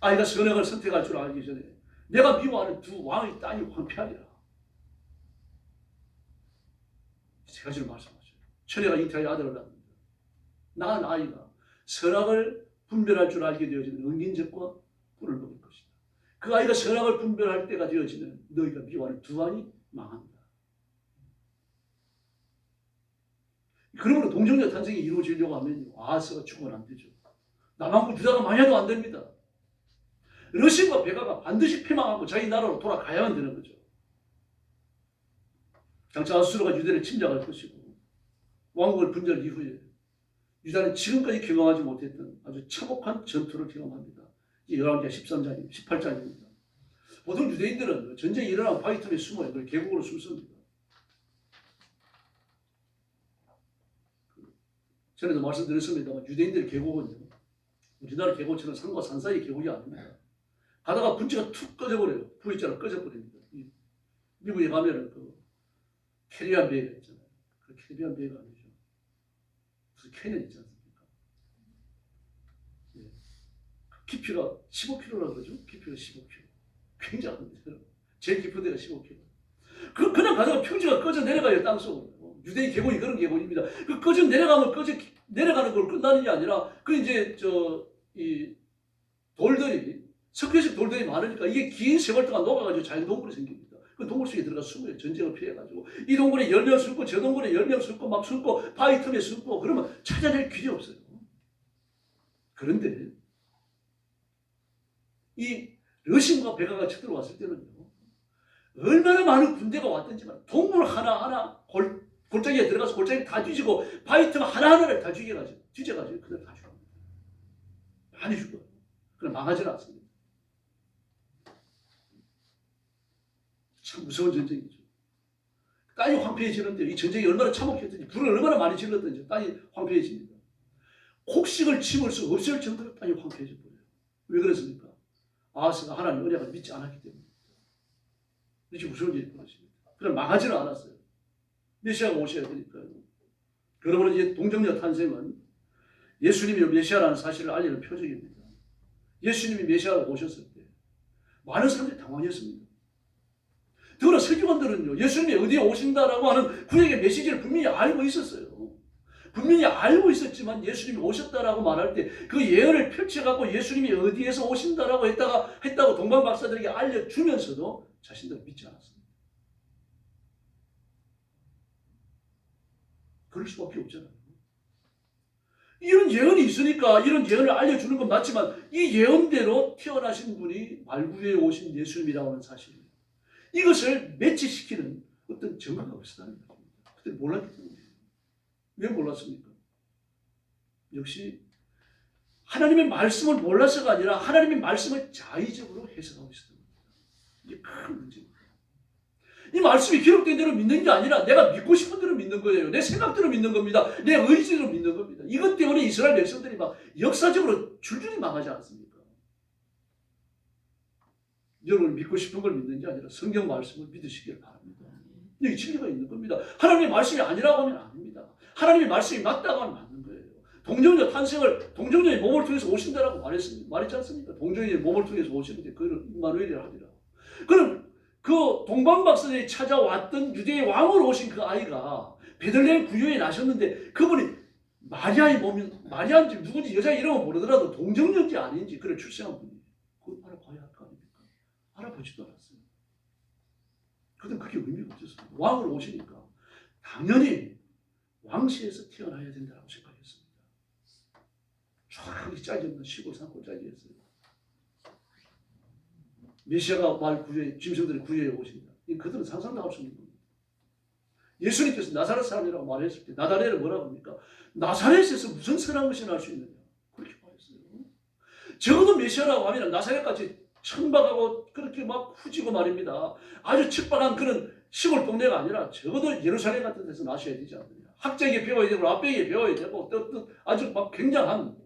S1: 아이가 선악을 선택할 줄 알기 전에 내가 미워하는 두 왕의 딸이 황폐하리라. 세 가지를 말씀하셔요. 처녀가 잉태하여 아들을 낳는다. 낳은 아이가 선악을 분별할 줄 알게 되어지는 엉긴 젖과 꿀을 먹을 것이다. 그 아이가 선악을 분별할 때가 되어지면 너희가 미워하는 두 왕이 망한다. 그러므로 동정녀 탄생이 이루어지려고 하면 아하스가 죽으면 안 되죠. 남한국 유다가 망해도 안 됩니다. 르신과 베가가 반드시 패망하고 자기 나라로 돌아가야만 되는 거죠. 장차 아수르가 유대를 침략할 것이고 왕국을 분열 이후에 유다는 지금까지 경험하지 못했던 아주 참혹한 전투를 경험합니다. 이게 열왕기하 13장입니다. 18장입니다. 보통 유대인들은 전쟁이 일어나면 바위 틈에 숨어요. 그걸 계곡으로 숨습니다. 전에도 말씀드렸습니다만 유대인들의 계곡은요, 우리나라 계곡처럼 산과 산 사이 계곡이 아닙니다. 가다가 분지가 툭 꺼져버려요. V자로 꺼져버립니다. 미국에 가면은 그 캐리비안 베이가 있잖아요. 그 캐리비안 베이가 아니죠. 무슨 캐년 있지 않습니까? 예. 깊이가 15km라고 그러죠. 깊이가 15km. 굉장합니다. 제일 깊은 데가 15km. 그냥 가다가 평지가 꺼져 내려가요. 땅속으로. 유대인 계곡이 그런 계곡입니다. 그 꺼져 내려가면 내려가는 걸 끝나는 게 아니라 그 이제 이 돌들이 석회식 돌들이 많으니까 이게 긴 세월 동안 녹아가지고 자기 동굴이 생깁니다. 그 동굴 속에 들어가 숨어요. 전쟁을 피해가지고 이 동굴에 10명 숨고 저 동굴에 10명 숨고 막 숨고 바위 틈에 숨고 그러면 찾아낼 길이 없어요. 그런데 이 러신과 베가가 쳐들어왔을 때는요. 얼마나 많은 군대가 왔든지만 동물 하나하나 골짜기에 들어가서 골짜기 다 뒤지고 바위 틈 하나하나를 다 뒤져가지고 그대로 다 죽습니다. 많이 죽어요. 그럼 망하지는 않습니다. 참 무서운 전쟁이죠. 땅이 황폐해지는데 이 전쟁이 얼마나 참혹했든지 불을 얼마나 많이 질렀든지 땅이 황폐해집니다. 곡식을 심을 수 없을 정도로 땅이 황폐해져 버려요. 왜 그랬습니까? 아하스가 하나님 언약을 믿지 않았기 때문에. 이렇게 무서운 일이 벌어집니다. 그럼 망하지는 않았어요. 메시아가 오셔야 되니까요. 그러므로 이제 동정녀 탄생은 예수님이 메시아라는 사실을 알리는 표적입니다. 예수님이 메시아로 오셨을 때 많은 사람들이 당황했습니다. 더구나 서기관들은요, 예수님이 어디에 오신다라고 하는 구약의 메시지를 분명히 알고 있었어요. 분명히 알고 있었지만 예수님이 오셨다라고 말할 때 그 예언을 펼쳐갖고 예수님이 어디에서 오신다라고 했다고 동방박사들에게 알려주면서도 자신들 믿지 않았습니다. 그럴 수밖에 없잖아요. 이런 예언이 있으니까 이런 예언을 알려주는 건 맞지만 이 예언대로 태어나신 분이 말구에 오신 예수님이라고 하는 사실이에요. 이것을 매치시키는 어떤 증거가 없었다는 겁니다. 그때 몰랐기 때문이에요. 왜 몰랐습니까? 역시 하나님의 말씀을 몰라서가 아니라 하나님의 말씀을 자의적으로 해석하고 있었던 겁니다. 이게 큰 문제입니다. 이 말씀이 기록된 대로 믿는 게 아니라 내가 믿고 싶은 대로 믿는 거예요. 내 생각대로 믿는 겁니다. 내 의지대로 믿는 겁니다. 이것 때문에 이스라엘 백성들이 막 역사적으로 줄줄이 망하지 않습니까? 여러분 믿고 싶은 걸 믿는 게 아니라 성경 말씀을 믿으시길 바랍니다. 여기 진리가 있는 겁니다. 하나님의 말씀이 아니라고 하면 아닙니다. 하나님의 말씀이 맞다고 하면 맞는 거예요. 동정녀 탄생을 동정녀의 몸을 통해서 오신다라고 말했지 않습니까? 동정녀의 몸을 통해서 오시는데 그를 임마누엘이라 하리라. 그럼 그 동방박사들이 찾아왔던 유대의 왕으로 오신 그 아이가 베들레헴 구유에 나셨는데 그분이 마리아의 몸이 마리아인지 누군지 여자 이름은 모르더라도 동정녀인지 아닌지 그를 출생한 분이에요. 그걸 알아봐야 할 거 아닙니까? 알아보지도 않았어요. 그땐 그게 의미가 없었습니다. 왕으로 오시니까 당연히 왕실에서 태어나야 된다고 생각했습니다. 쫙 짜지없는 시골 산골 짜지였어요. 메시아가 짐승들의 구유에 오신다. 그들은 상상도 할 수 없는 겁니다. 예수님께서 나사렛 사람이라고 말했을 때 나다렛을 뭐라고 합니까? 나사렛에서 무슨 선한 것이 날 수 있느냐? 그렇게 말했어요. 적어도 메시아라고 하면 나사렛같이 천박하고 그렇게 막 후지고 말입니다. 아주 척박한 그런 시골 동네가 아니라 적어도 예루살렘 같은 데서 나셔야 되지 않느냐. 학자에게 배워야 되고 앞배에게 배워야 되고 또 아주 막 굉장한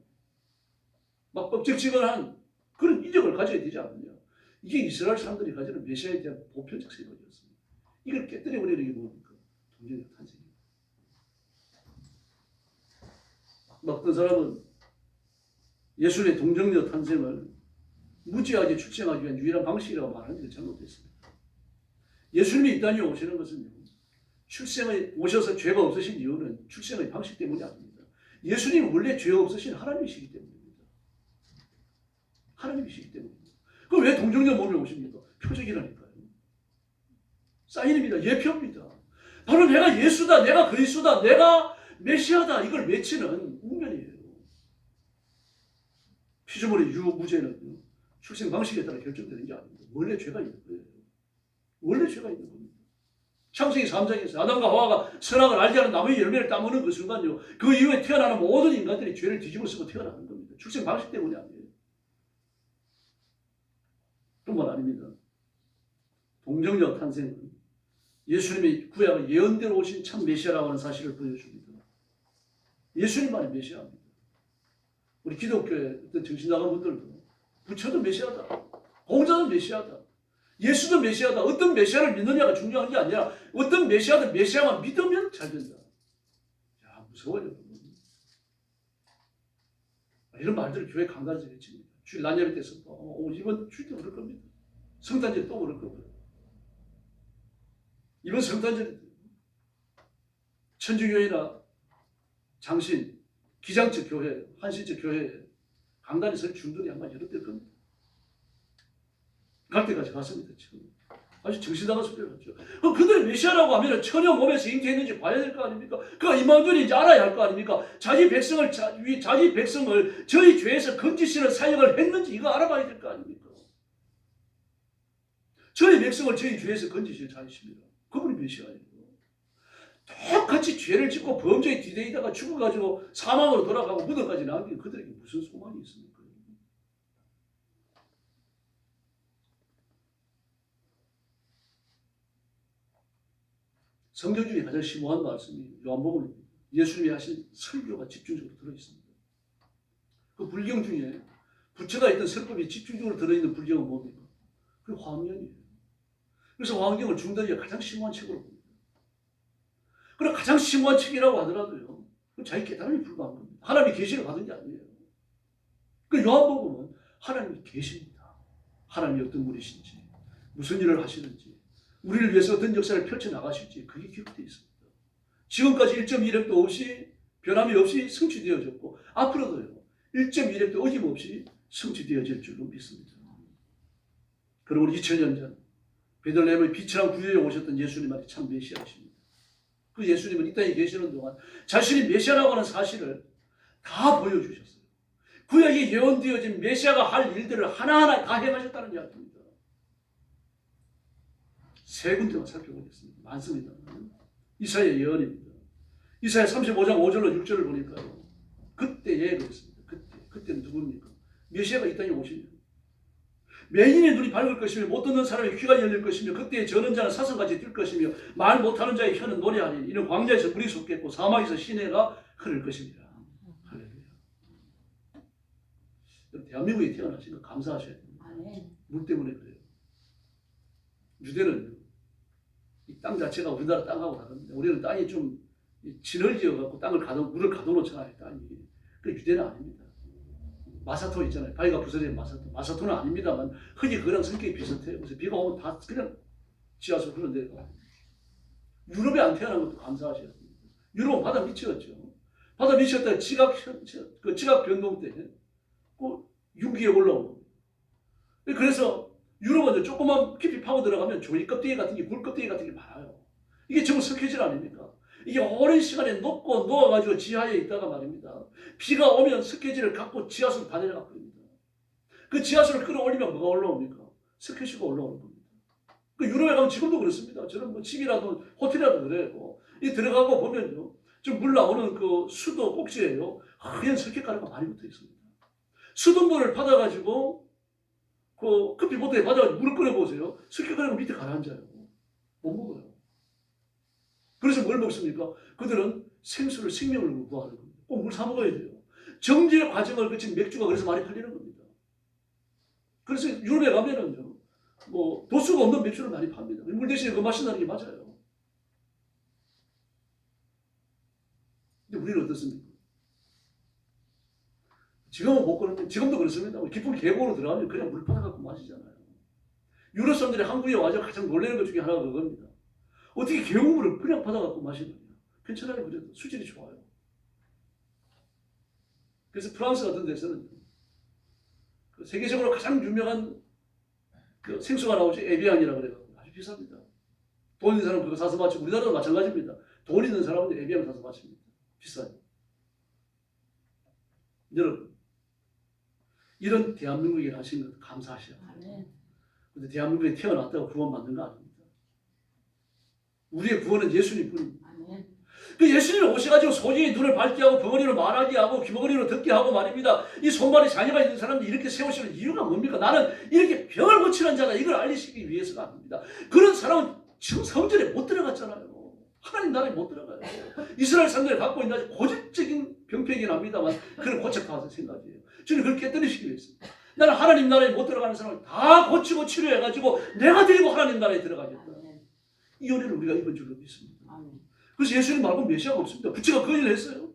S1: 막 법적지근한 그런 이력을 가져야 되지 않느냐. 이게 이스라엘 사람들이 가지는 메시아에 대한 보편적 생각이었습니다. 이걸 깨뜨려버리는 게 뭡니까? 동정녀 탄생입니다. 어떤 사람은 예수의 동정녀 탄생을 무지하게 출생하기 위한 유일한 방식이라고 말하는 게 잘못됐습니다. 예수님이 이 땅에 오시는 것은 출생에 오셔서 죄가 없으신 이유는 출생의 방식 때문이 아닙니다. 예수님은 원래 죄가 없으신 하나님이시기 때문입니다. 하나님이시기 때문입니다. 그럼 왜 동정녀 몸에 오십니까? 표적이라니까요. 사인입니다. 예표입니다. 바로 내가 예수다, 내가 그리스도다, 내가 메시아다 이걸 외치는 운명이에요. 피조물의 유무죄는 출생 방식에 따라 결정되는 게 아닙니다. 원래 죄가 있는 거예요. 원래 죄가 있는 겁니다. 창세기 3장에서 아담과 하와가 선악을 알지 않은 나무의 열매를 따먹는 그 순간요. 그 이후에 태어나는 모든 인간들이 죄를 뒤집어 쓰고 태어나는 겁니다. 출생 방식 때문이 아니에요. 뿐만 아닙니다. 동정녀 탄생은 예수님이 구약의 예언대로 오신 참 메시아라고 하는 사실을 보여줍니다. 예수님만이 메시아입니다. 우리 기독교의 어떤 정신 나간 분들도 부처도 메시아다. 공자는 메시아다. 예수도 메시아다. 어떤 메시아를 믿느냐가 중요한 게 아니라 어떤 메시아든 메시아만 믿으면 잘 된다. 야, 무서워요. 이런 말들을 교회 강단에서 외칩니다. 주일 난예배 때서 이번 주일 때 그럴 겁니다. 성탄절 또 그럴 겁니다. 이번 성탄절 천주교회나 장신, 기장측 교회, 한신측 교회 강단에 설 중들이 아마 여러 될 겁니다. 갈 때까지 갔습니다. 지금. 아주 정신나간 소리를 하죠. 그들이 메시아라고 하면 전혀 몸에서 잉태했는지 봐야 될 거 아닙니까? 그가 임마누엘인지 알아야 할 거 아닙니까? 자기 백성을 저희 죄에서 건지시는 사역을 했는지 이거 알아봐야 될 거 아닙니까? 저희 백성을 저희 죄에서 건지실 자이십니다. 그분이 메시아예요. 똑같이 죄를 짓고 범죄에 뒤대다가 죽어가지고 사망으로 돌아가고 무덤까지 남긴 그들에게 무슨 소망이 있습니까? 성경 중에 가장 심오한 말씀이 요한복음입니다. 예수님이 하신 설교가 집중적으로 들어있습니다. 그 불경 중에 부처가 있던 설법이 집중적으로 들어있는 불경은 뭡니까? 그게 화엄경이에요. 그래서 화엄경을 중들이가 가장 심오한 책으로 봅니다. 그럼 가장 심오한 책이라고 하더라도요, 자기 깨달음이 불과한 겁니다. 하나님이 계시를 받은 게 아니에요. 그 요한복음은 하나님이 계십니다. 하나님이 어떤 분이신지, 무슨 일을 하시는지, 우리를 위해서 어떤 역사를 펼쳐나가실지 그게 기록되어 있습니다. 지금까지 1.1획도 없이 변함이 없이 성취되어졌고 앞으로도요 1.1획도 어김없이 성취되어질 줄로 믿습니다. 그리고 2000년 전 베들레헴의 비천한 구유에 오셨던 예수님한테 참 메시아이십니다. 그 예수님은 이 땅에 계시는 동안 자신이 메시아라고 하는 사실을 다 보여주셨어요. 구약에 예언되어진 메시아가 할 일들을 하나하나 다 행하셨다는 이야기입니다. 세 군데만 살펴보겠습니다. 많습니다. 이사야 예언입니다. 이사야 35장 5절로 6절을 보니까요. 그때에 그랬습니다. 그때는 누굽니까? 메시아가 이 땅에 오시면 맹인의 눈이 밝을 것이며 못 듣는 사람의 귀가 열릴 것이며 그때에 저는 자는 사슴같이 뛸 것이며 말 못하는 자의 혀는 노래하니 이는 광야에서 물이 솟겠고 사막에서 시내가 흐를 것입니다. 할렐루야. 대한민국에 태어나신 거 감사하셔야 됩니다. 물 때문에 그래요. 유대는 이 땅 자체가 우리나라 땅하고 다릅니다. 우리는 땅이 좀 진흙지어갖고 땅을 물을 가둬놓잖아요. 땅이. 그 유대는 아닙니다. 마사토 있잖아요. 바위가 부서진 마사토. 마사토는 아닙니다만 흙이 그런 성격이 비슷해요. 그래서 비가 오면 다 그냥 지하수 그런 데가. 유럽에 안 태어난 것도 감사하셔야 됩니다. 유럽은 바다 밑이었죠. 바다 밑이었다가 지각 변동 때 그 윤기에 올라오고. 그래서 유럽은 조금만 깊이 파고 들어가면 조이 껍데기 같은 게, 물 껍데기 같은 게 많아요. 이게 전부 석회질 아닙니까? 이게 오랜 시간에 녹고 녹아가지고 지하에 있다가 말입니다. 비가 오면 석회질을 갖고 지하수를 다 내려가 버립니다. 그 지하수를 끌어올리면 뭐가 올라옵니까? 석회수가 올라오는 겁니다. 그 유럽에 가면 지금도 그렇습니다. 저는 뭐 집이라도 호텔이라도 그래요. 이 들어가고 보면요. 좀 물 나오는 그 수도 꼭지에요. 하얀 석회가루가 많이 붙어 있습니다. 수돗물을 받아가지고 그 커피포트에 받아가지고 물을 끓여보세요. 석회가루가 밑에 가라앉아요. 못 먹어요. 그래서 뭘 먹습니까? 그들은 생수를 생명을 구하는 겁니다. 꼭 물 사 먹어야 돼요. 정제 과정을 거친 맥주가 그래서 많이 팔리는 겁니다. 그래서 유럽에 가면은요, 뭐 도수가 없는 맥주를 많이 팝니다. 물 대신에 그거 마신다는 게 맞아요. 근데 우리는 어떻습니까? 지금은 못 그러는데 지금도 그렇습니다. 깊은 계곡으로 들어가면 그냥 물 받아갖고 마시잖아요. 유럽 사람들이 한국에 와서 가장 놀라는 것 중에 하나가 그겁니다. 어떻게 계곡물을 그냥 받아갖고 마시느냐. 괜찮아요. 그래도 수질이 좋아요. 그래서 프랑스 같은 데서는 그 세계적으로 가장 유명한 그 생수가 나오죠. 에비앙이라고 그래가지고 아주 비쌉니다. 돈 있는 사람은 그거 사서 마시고 우리나라도 마찬가지입니다. 돈 있는 사람은 에비앙 사서 마십니다. 비싸요. 여러분 이런 대한민국에 가신 것 감사하셔야 돼요. 근데 대한민국에 태어났다고 구원받는 거 아닙니다. 우리의 구원은 예수님 뿐입니다. 그 예수님이 오셔가지고 소지의 눈을 밝게 하고 벙어리로 말하게 하고 귀머거리로 듣게 하고 말입니다. 이 손발에 장애가 있는 사람들이 이렇게 세우시는 이유가 뭡니까? 나는 이렇게 병을 고치는 자다. 이걸 알리시기 위해서가 아닙니다. 그런 사람은 지금 성전에 못 들어갔잖아요. 하나님 나라에 못 들어가요. 이스라엘 사람들이 갖고 있는 고질적인 병폐이긴 합니다만 그런 고책하는 생각이에요. 주님 그걸 깨뜨리시기 위해서. 나는 하나님 나라에 못 들어가는 사람을 다 고치고 치료해가지고 내가 데리고 하나님 나라에 들어가겠다. 이 은혜를 우리가 입은 줄로 믿습니다. 그래서 예수님 말고 메시아가 없습니다. 부처가 그 일을 했어요.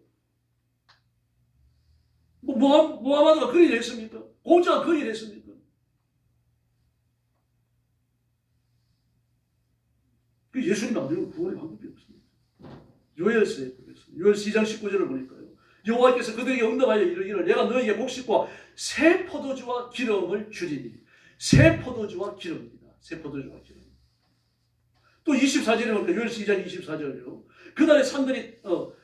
S1: 모하마드가 그 일을 했습니까? 공자가 그 일을 했습니까? 그 예수님 안 되면 구원의 방법이 없습니다. 요엘서에 보겠습니다. 요엘서 2장 19절을 보니까요. 여호와께서 그들에게 응답하여 이르기를 내가 너에게 곡식과 새 포도주와 기름을 주리니. 새 포도주와 기름입니다. 새 포도주와 기름. 또 24절에 보니까 요엘서 2장 24절이요. 그날에 산들이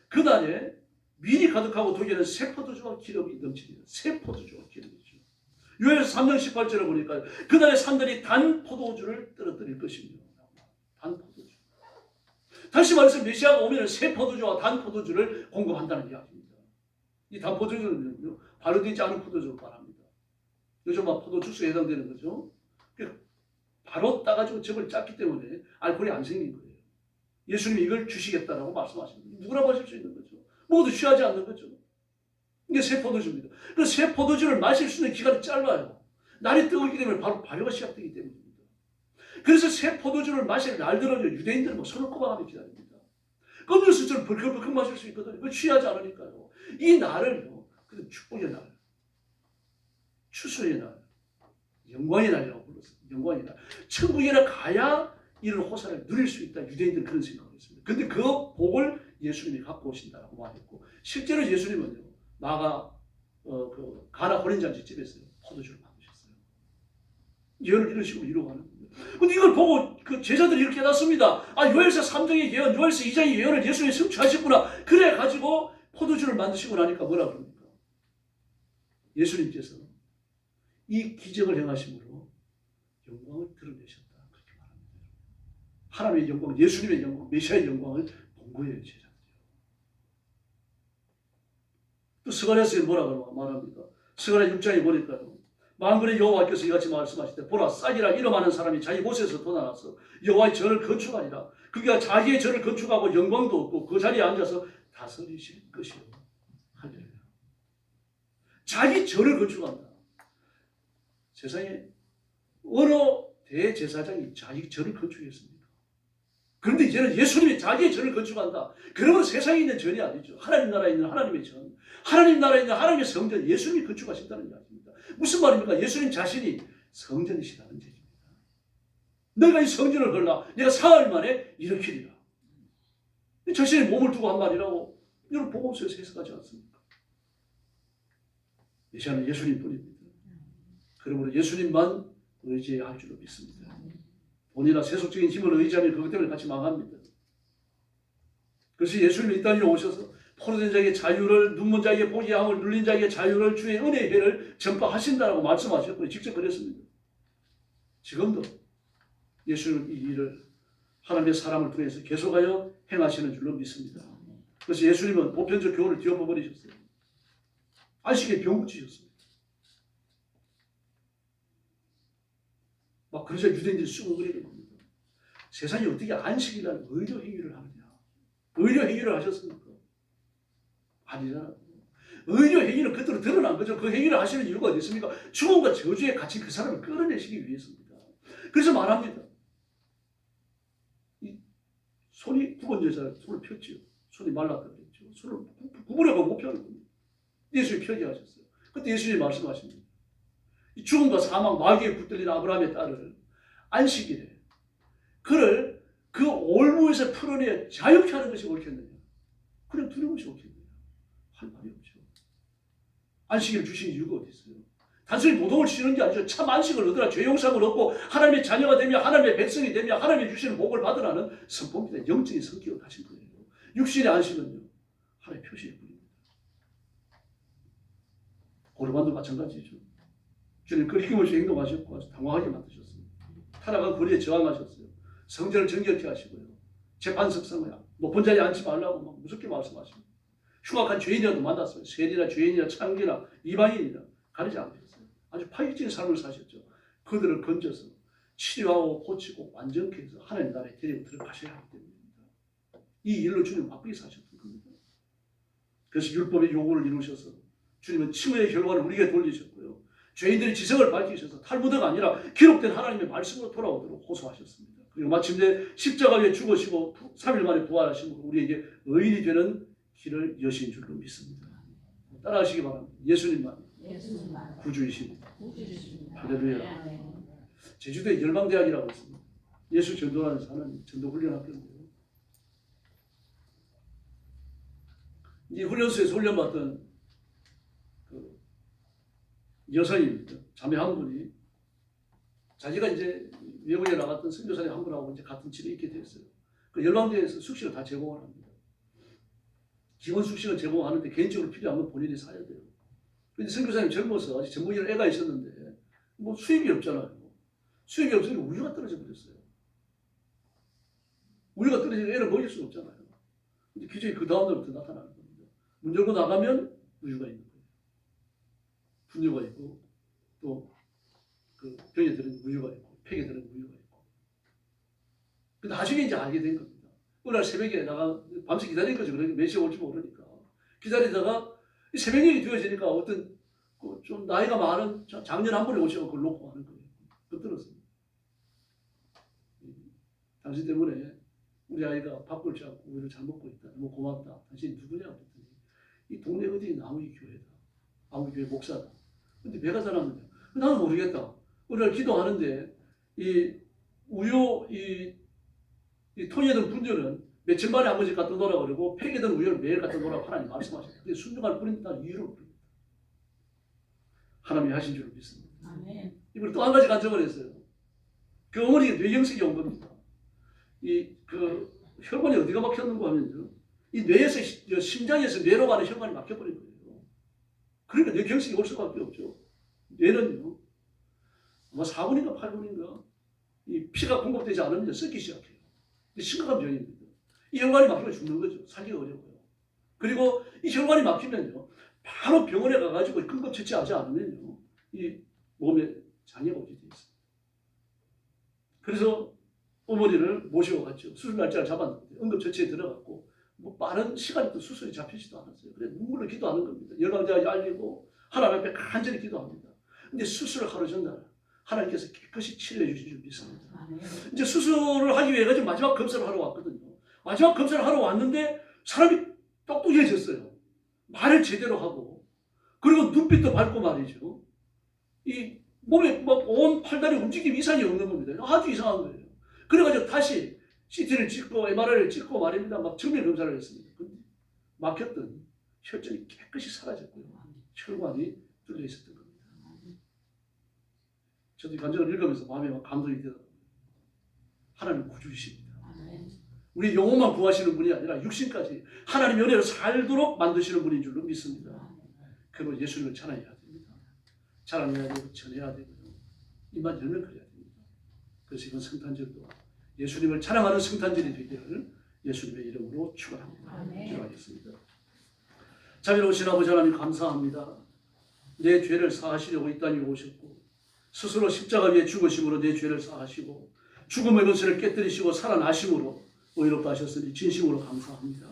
S1: 그날에 밀이 가득하고 독에는 새 포도주와 기름이 넘칩니다. 새 포도주와 기름이죠. 요엘서 3장 18절에 보니까 그날에 산들이 단 포도주를 떨어뜨릴 것입니다. 단 포도주. 다시 말해서 메시아가 오면 새 포도주와 단 포도주를 공급한다는 이야기입니다. 이 단 포도주는 바로 되지 않은 포도주를 말합니다. 요즘 포도 주스에 해당되는 거죠. 바로 따가지고 접을 짰기 때문에 알코올이 안 생긴 거예요. 예수님이 이걸 주시겠다라고 말씀하십니다. 누구나 마실 수 있는 거죠. 모두 취하지 않는 거죠. 이게 새 포도주입니다. 그 새 포도주를 마실 수 있는 기간이 짧아요. 날이 뜨겁기 때문에 바로 발효가 시작되기 때문입니다. 그래서 새 포도주를 마실 날들은 유대인들은 손을 꼽아가며 기다립니다. 음료수처럼 벌컥벌컥 마실 수 있거든요. 그걸 취하지 않으니까요. 이 날을요, 그냥 축복의 날, 추수의 날, 영광의 날이라고 불렀어요. 영광의 날. 천국에는 가야 이런 호사를 누릴 수 있다. 유대인들은 그런 생각을 했습니다. 그런데 그 복을 예수님이 갖고 오신다라고 말했고, 실제로 예수님은요, 가나 호련잔치 집에서 포도주를 만드셨어요. 예언을 이런 식으로 이루어가는 겁니다. 근데 이걸 보고 그 제자들이 이렇게 깨닫습니다. 요엘서 3장의 예언, 요엘서 2장의 예언을 예수님이 성취하셨구나. 그래 가지고 포도주를 만드시고 나니까 뭐라 그럽니까? 예수님께서 이 기적을 행하심으로 영광을 드러내셨다. 그렇게 말합니다. 하나님의 영광, 예수님의 영광, 메시아의 영광을 본 거예요, 제자들이요. 또 스가랴서에 뭐라고 말합니까? 스가랴 6장에 보니까요. 만군의 여호와께서 이같이 말씀하실 때 보라 싹이라 이름하는 사람이 자기 곳에서 돋아나서 여호와의 전을 건축하리라. 그가 자기의 전을 건축하고 영광도 얻고 그 자리에 앉아서 다스리실 것이요. 할렐루야. 자기 전을 건축한다. 세상에 어느 대제사장이 자기 전을 건축했습니까? 그런데 이제는 예수님이 자기의 전을 건축한다. 그러면 세상에 있는 전이 아니죠. 하나님 나라에 있는 하나님의 전, 하나님 나라에 있는 하나님의 성전, 예수님이 건축하신다는 이야기입니다. 무슨 말입니까? 예수님 자신이 성전이시라는 얘기입니다. 내가 이 성전을 걸라 내가 사흘 만에 일으키리라. 자신의 몸을 두고 한 말이라고 여러분 복음서에서 해석하지 않습니까? 메시아는 예수님뿐입니다. 그러므로 예수님만 의지할 줄로 믿습니다. 돈이나 세속적인 힘을 의지하면 그것 때문에 같이 망합니다. 그래서 예수님이 이 땅에 오셔서 포로된 자에게 자유를, 눈먼 자에게 보게 함을, 눌린 자에게 자유를, 주의 은혜의 해를 전파하신다라고 말씀하셨고 직접 그랬습니다. 지금도 예수는 이 일을 하나님의 사람을 통해서 계속하여 행하시는 줄로 믿습니다. 그래서 예수님은 보편적 교훈을 뒤엎어버리셨어요. 안식에 병 붙이셨습니다. 막 그러자 유대인들이 수고거리는 겁니다. 세상에 어떻게 안식이라는 의료 행위를 하느냐. 의료 행위를 하셨습니까? 아니잖아요. 의료 행위는 그대로 드러난 거죠. 그 행위를 하시는 이유가 어디 있습니까? 죽음과 저주에 갇힌 그 사람을 끌어내시기 위해서입니다. 그래서 말합니다. 이 손이 굽은 여자 손을 폈지요. 손이 말랐다 그랬죠. 손을 구부려가 못 펴는 겁니다. 예수님이 펴게 하셨어요. 그때 예수님이 말씀하십니다. 이 죽음과 사망, 마귀에 붙들린 아브라함의 딸을 안식일에 그를 그 올무에서 풀어내 자유케 하는 것이 옳겠느냐? 그냥 두는 것이 옳겠느냐? 할 말이 없죠. 안식일을 주신 이유가 어디 있어요? 단순히 노동을 쉬는 게 아니죠. 참 안식을 얻으라, 죄 용서를 얻고 하나님의 자녀가 되며 하나님의 백성이 되며 하나님의 주시는 복을 받으라는 선포입니다. 영적인 성격을 가진 거예요. 육신의 안식은요, 하나님의 표시일 뿐입니다. 고르반도 마찬가지죠. 주님 끊임없이 행동하셨고 당황하게 만드셨습니다. 타락한 거리에 저항하셨어요. 성전을 정결케 하시고요. 재판석상에 높은 자리에 앉지 말라고 막 무섭게 말씀하십니다. 흉악한 죄인이라도 만났어요. 세리나 죄인이나 창기나 이방인이나 가리지 않으셨어요. 아주 파격적인 삶을 사셨죠. 그들을 건져서 치료하고 고치고 완전케 해서 하나님 나라에 데리고 들어가셔야 하기 때문입니다. 이 일로 주님 바쁘게 사셨던 겁니다. 그래서 율법의 요구를 이루셔서 주님은 칭의의 결과를 우리에게 돌리셨고요. 죄인들이 지성을 밝히셔서 탈무드가 아니라 기록된 하나님의 말씀으로 돌아오도록 호소하셨습니다. 그리고 마침내 십자가 위에 죽으시고 3일 만에 부활하심으로 우리에게 의인이 되는 길을 여신 줄로 믿습니다. 따라하시기 바랍니다. 예수님만 구주이십니다. 할렐루야. 제주도에 열방대학이라고 있습니다. 예수 전도하는 사는 전도훈련학교인데요. 이 훈련소에서 훈련받던 그 여성입니다. 자매 한 분이 자기가 이제 외국에 나갔던 선교사님 한 분하고 이제 같은 집에 있게 됐어요. 그 열방대에서 숙식을 다 제공을 합니다. 기본 숙식을 제공하는데 개인적으로 필요한 건 본인이 사야 돼요. 근데 선교사님 젊어서 아직 전부이는 애가 있었는데 뭐 수입이 없잖아요. 수입이 없으니까 우유가 떨어져 버렸어요. 우유가 떨어지면 애를 먹일 수가 없잖아요. 근데 기적이 그 다음날부터 나타나는 겁니다. 문 열고 나가면 우유가 있는 거예요. 분유가 있고 또 그 병에 들은 우유가 있고 팩에 들은 우유가 있고. 근데 나중에 이제 알게 된 겁니다. 어느 날 새벽에 나가 밤새 기다린 거죠. 그러니까 몇 시에 올지 모르니까 기다리다가 새벽이 되어지니까 어떤 좀 나이가 많은 장년 한 분이 오시고 그걸 놓고 하는 거예요. 그 들었습니다. 당신 때문에 우리 아이가 밥을 잡고 우유를 잘 먹고 있다. 너무 고맙다. 당신이 누구냐? 그랬더니 이 동네 어디 있는 아무리 교회다. 아무리 교회 목사다. 근데 왜 가자라는 거야? 나는 모르겠다. 오늘 기도하는데 이 우유 이 통에 든 분유는 며칠 만에 한 번씩 갖다 놓으라고 그러고 팩에 든 우유를 매일 갖다 놓으라고 하나님 말씀하셨어요. 근데 순종할 뿐인데 난 이유를 모릅니다. 하나님이 하신 줄을 믿습니다. 이걸 또 한 가지 간증을 했어요. 그 어머니가 뇌경색이 온 겁니다. 그 혈관이 어디가 막혔는가 하면요. 이 뇌에서 심장에서 뇌로 가는 혈관이 막혀버린 거예요. 그러니까 뇌경색이 올 수밖에 없죠. 뇌는요. 아마 4분인가 8분인가 이 피가 공급되지 않으면 썩기 시작해요. 심각한 병입니다. 이 혈관이 막히면 죽는 거죠. 살기가 어려워요. 그리고 이 혈관이 막히면요. 바로 병원에 가가지고 응급처치하지 않으면요. 이 몸에 장애가 오게 돼 있습니다. 그래서 어머니를 모시고 갔죠. 수술 날짜를 잡았는데 응급처치에 들어갔고 뭐 빠른 시간이 또 수술이 잡히지도 않았어요. 그래서 눈물로 기도하는 겁니다. 열방대학이 알리고 하나님 앞에 간절히 기도합니다. 근데 수술 하루 전날 하나님께서 깨끗이 치료해 주신 줄 믿습니다. 이제 수술을 하기 위해 지금 마지막 검사를 하러 왔거든요. 마지막 검사를 하러 왔는데 사람이 똑똑해졌어요. 말을 제대로 하고 그리고 눈빛도 밝고 말이죠. 이 몸에 막 온 팔다리 움직임 이상이 없는 겁니다. 아주 이상한 거예요. 그래가지고 다시 CT를 찍고 MRI를 찍고 말입니다. 막 정밀 검사를 했습니다. 근데 막혔던 혈전이 깨끗이 사라졌고요. 혈관이 뚫려 있었던 겁니다. 저도 이 간증을 읽으면서 마음에 막 감동이 되더라고요. 하나님 구주이십니다. 우리 영혼만 구하시는 분이 아니라 육신까지 하나님의 은혜로 살도록 만드시는 분인 줄로 믿습니다. 그리고 예수님을 찬양해야 됩니다. 찬양해야 되고 전해야 되고요. 입만 열면 그래야 됩니다. 그래서 이번 성탄절도 예수님을 찬양하는 성탄절이 되기를 예수님의 이름으로 축원합니다. 기도하겠습니다. 자비로우신 아버지 하나님 감사합니다. 내 죄를 사하시려고 이 땅에 오셨고 스스로 십자가 위에 죽으심으로 내 죄를 사하시고 죽음의 근세를 깨뜨리시고 살아나심으로 의롭다 하셨으니 진심으로 감사합니다.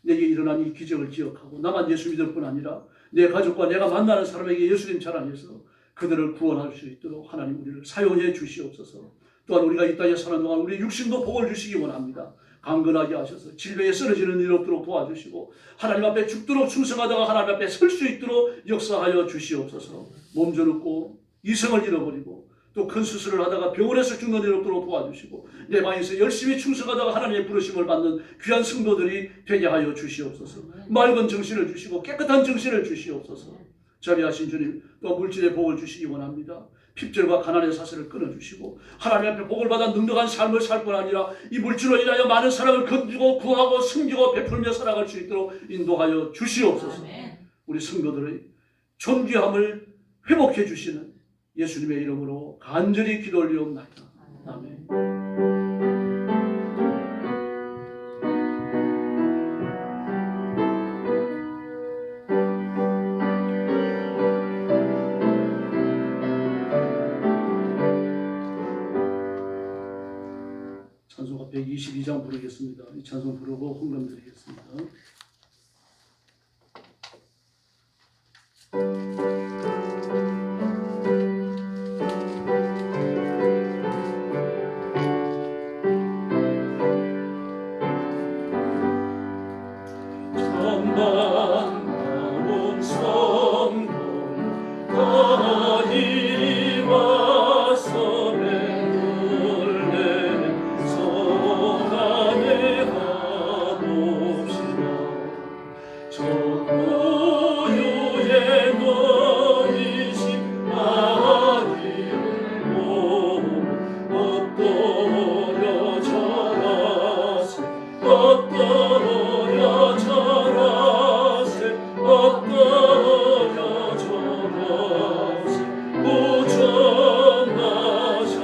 S1: 내게 일어난 이 기적을 기억하고 나만 예수 믿을 뿐 아니라 내 가족과 내가 만나는 사람에게 예수님 자랑해서 그들을 구원할 수 있도록 하나님 우리를 사용해 주시옵소서. 또한 우리가 이 땅에 사는 동안 우리 육신도 복을 주시기 원합니다. 강건하게 하셔서 질병에 쓰러지는 일 없도록 도와주시고 하나님 앞에 죽도록 충성하다가 하나님 앞에 설 수 있도록 역사하여 주시옵소서. 몸져 눕고 이성을 잃어버리고 또 큰 수술을 하다가 병원에서 죽는 일 없도록 도와주시고 내 방에서 열심히 충성하다가 하나님의 부르심을 받는 귀한 성도들이 되게 하여 주시옵소서. 맑은 정신을 주시고 깨끗한 정신을 주시옵소서. 자비하신 주님, 또 물질의 복을 주시기 원합니다. 핍절과 가난의 사슬을 끊어주시고 하나님 앞에 복을 받아 능력한 삶을 살 뿐 아니라 이 물질로 인하여 많은 사람을 건지고 구하고 섬기고 베풀며 살아갈 수 있도록 인도하여 주시옵소서. 우리 성도들의 존귀함을 회복해 주시는 예수님의 이름으로 간절히 기도 올리옵나이다. 아멘. 찬송가 122장 부르겠습니다. 이 찬송 부르고 헌금 드리겠습니다.
S2: 어떠여 절하세 어떠여 절하세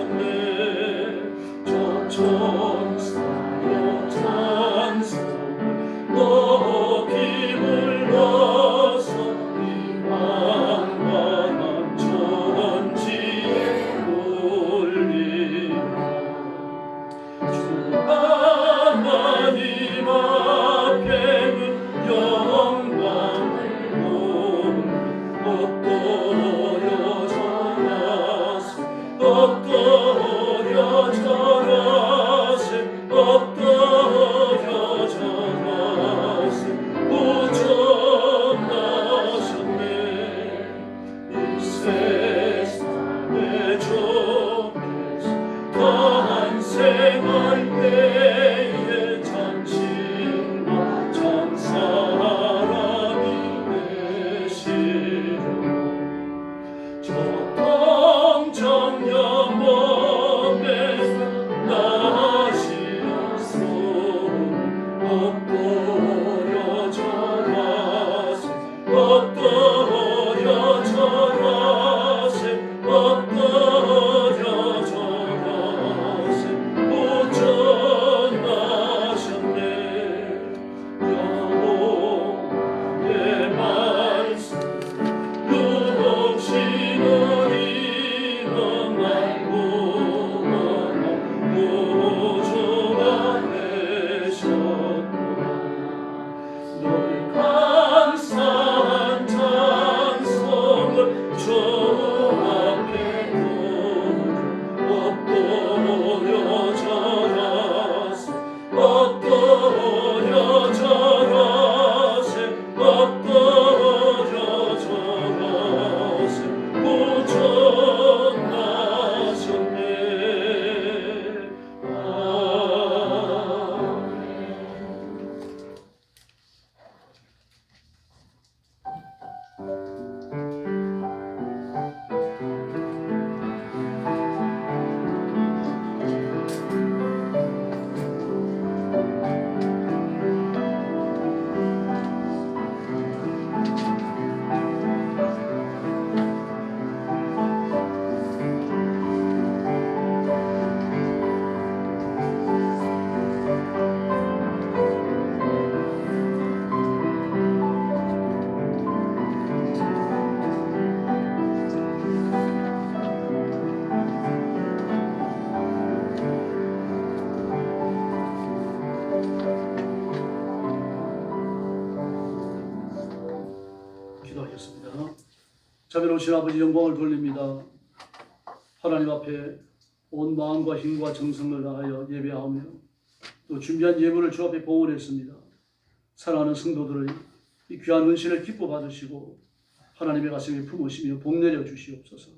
S2: 구원하셨네 저 천사여 찬송을 높이 불러서 이 왕관한 천지에 올리라 주 하나님 앞에는 영광을 보는 어떠여 절하세 어떠여 절하세 어떠여 절하세 구원하셨네 이 세상의 종에서 탄생할 때에 참신과 참사랑이 되시려 저 동정녀 몸에서 나시어서 어떠여 절하세 어떠여 절하세 어떠여 절하세 구원하셨네 여호와의 말씀 육신을 일어나고 구주가 되셨구나 널 감사한 찬송을 주 앞에 어떠여 절하세 어떠여 절하세 어떠여 절하세 구원하셨네 기도하겠습니다. 자비로우신 아버지 영광을 돌립니다. 하나님 앞에 온 마음과 힘과 정성을 다하여 예배하며 또 준비한 예물을 주 앞에 봉헌했습니다. 사랑하는 성도들의 이 귀한 은신을 기뻐 받으시고 하나님의 가슴에 품으시며 복내려 주시옵소서.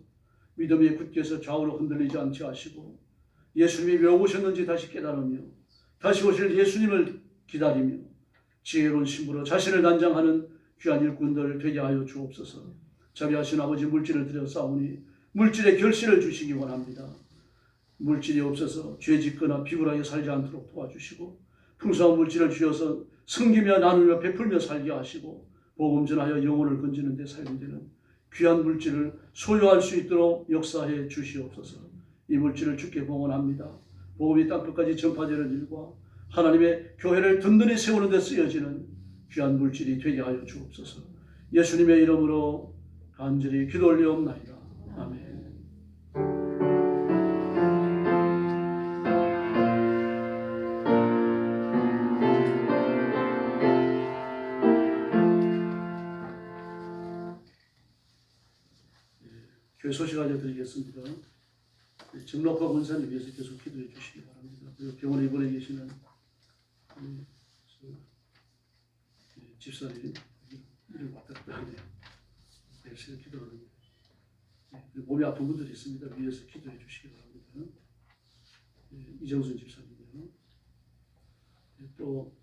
S2: 믿음이 굳게서 좌우로 흔들리지 않게 하시고 예수님이 왜 오셨는지 다시 깨달으며 다시 오실 예수님을 기다리며 지혜로운 신부로 자신을 단장하는 귀한 일꾼들 되게 하여 주옵소서. 자비하신 아버지, 물질을 들여 싸우니 물질의 결실을 주시기 원합니다. 물질이 없어서 죄 짓거나 비굴하게 살지 않도록 도와주시고 풍성한 물질을 주셔서 섬기며 나누며 베풀며 살게 하시고 복음 전하여 영혼을 건지는 데 사용되는 귀한 물질을 소유할 수 있도록 역사해 주시옵소서. 이 물질을 주께 봉헌합니다. 복음이 땅끝까지 전파되는 일과 하나님의 교회를 든든히 세우는 데 쓰여지는 귀한 물질이 되게 하여 주옵소서. 예수님의 이름으로 간절히 기도 올리옵나이다. 아멘. 교회 소식 알려드리겠습니다. 정록화 권사님 위해서 계속 기도해 주시기 바랍니다. 그리고 병원에 입원해 계시는 집사님 이름 왔다 갔다 하네요. 열심히 기도하는 몸이 아픈 분들이 있습니다. 위해서 기도해 주시기 바랍니다. 이정순 집사님이요. 또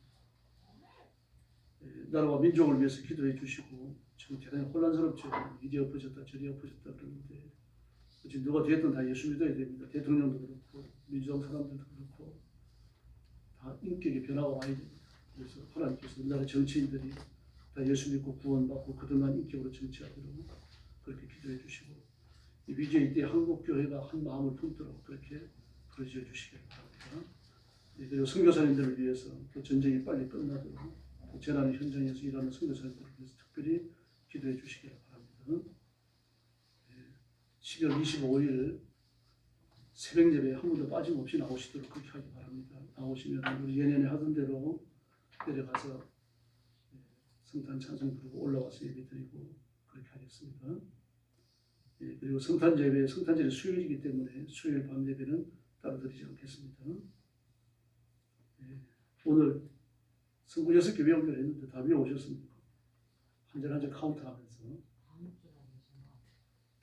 S2: 나라와 민족을 위해서 기도해 주시고 지금 대단히 혼란스럽죠. 이리 엎어졌다 저리 엎어졌다 그러는데 지금 누가 됐든 다 예수 믿어야 됩니다. 대통령도 그렇고 민주당 사람들도 그렇고 다 다 인격의 변화가 와야 됩니다. 그래서 하나님께서 우리나라 정치인들이 다 예수 믿고 구원받고 그들만 인격으로 정치하도록 그렇게 기도해 주시고 이 위기의 때 한국교회가 한 마음을 품도록 그렇게 부르짖어 주시기 바랍니다. 그리고 선교사님들을 위해서 또 전쟁이 빨리 끝나도록 또 재난 현장에서 일하는 선교사님들을 위해서 특별히 기도해 주시기 바랍니다. 12월 25일 새벽 예배에 한 번도 빠짐없이 나오시도록 그렇게 하기 바랍니다. 나오시면 우리 예년에 하던 대로 내려가서 성탄 찬송 부르고 올라와서 예배 드리고 그렇게 하겠습니다. 그리고 성탄 예배, 성탄절이 수요일이기 때문에 수요일 밤 예배는 따로 드리지 않겠습니다. 오늘 성구 6개 외우기로 했는데 다 외우셨습니까? 한 절 한 절 카운트하면서.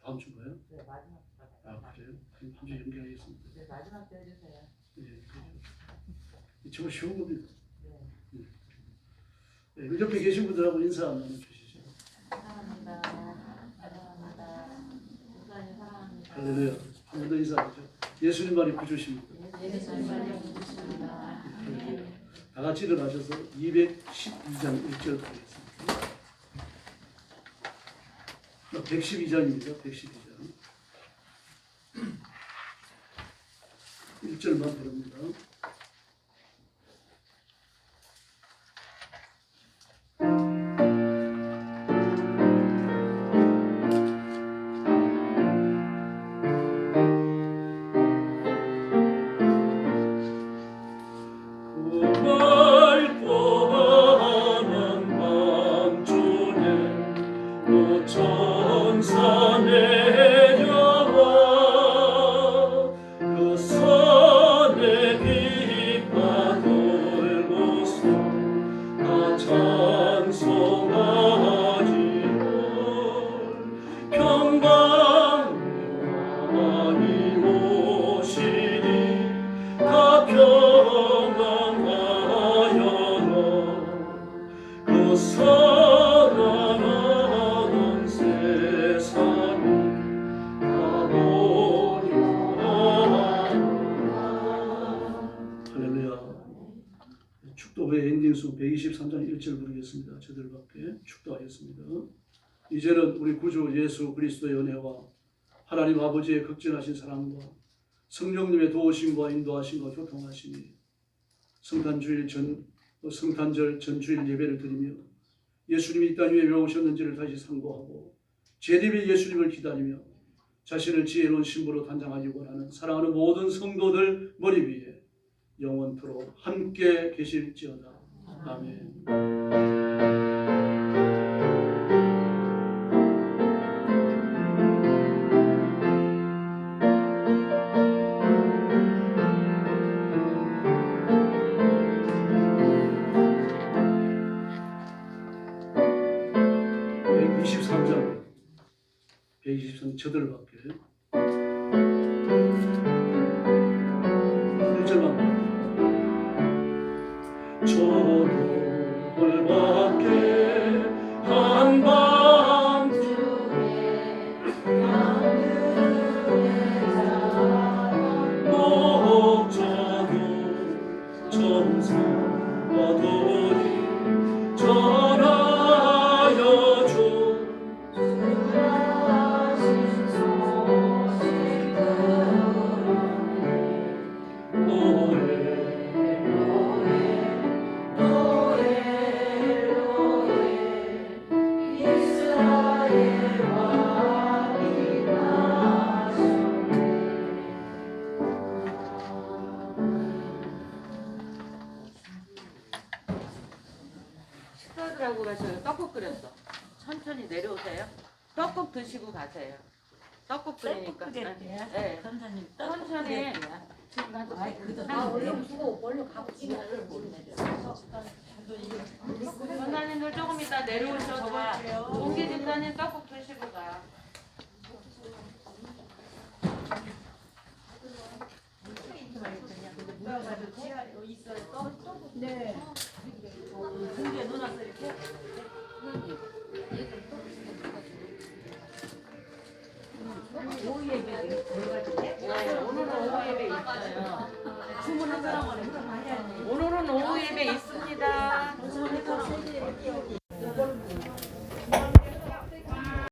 S2: 다음 주인가요?
S4: 네, 마지막 주가
S2: 아 그래요? 그럼 한 주 연기하겠습니다.
S4: 네, 마지막 때 해주세요.
S2: 네, 이 정말 쉬운 겁니다.
S4: 네.
S2: 네, 옆에 계신 분들하고 인사 한번 주시죠.
S4: 사랑합니다. 사랑합니다. 목사님 사랑합니다.
S2: 할렐루야. 한 번 더 인사하죠. 예수님 말이 구주십니다.
S4: 예수님 말씀 주십니다.
S2: 다 같이 일어나셔서 212장 1절 가겠습니다. 112장입니다. 112장. 1절만 부릅니다. 축도회 엔딩송 123장 1절 부르겠습니다. 저들밖에 축도하겠습니다. 이제는 우리 구주 예수 그리스도의 은혜와 하나님 아버지의 극진하신 사랑과 성령님의 도우심과 인도하심과 교통하심이 성탄절 전주일 예배를 드리며 예수님이 이 땅 위에 왜 오셨는지를 다시 상고하고 제림의 예수님을 기다리며 자신을 지혜로운 신부로 단장하기 원하는 사랑하는 모든 성도들 머리 위에 영원토록 함께 계실지어다. 아멘. 저들밖에 1절만 저들밖에 한밤중에 목자도 점성하더니 전하여 줘
S4: 식사하고 가셔요. 떡국 끓였어. 천천히 내려오세요. 떡국 드시고 가세요. 떡국 끓이니까. 네.
S5: 선생님
S4: 천천히. 지금 가도
S5: 얼른 주고 얼른 가고
S4: 전사님들 조금 이따 내려오셔서 동기 집사님 떡국 드시고 가.
S5: 네.
S4: 근데 누나 이렇게.
S3: 오후 예배 들어가지고
S4: 네, 오늘은 오후 예배 있어요.
S3: 주문한 사람은 그럼 많이 하지.
S4: 오늘은 오후 예배 있습니다.
S3: 주문한 사람은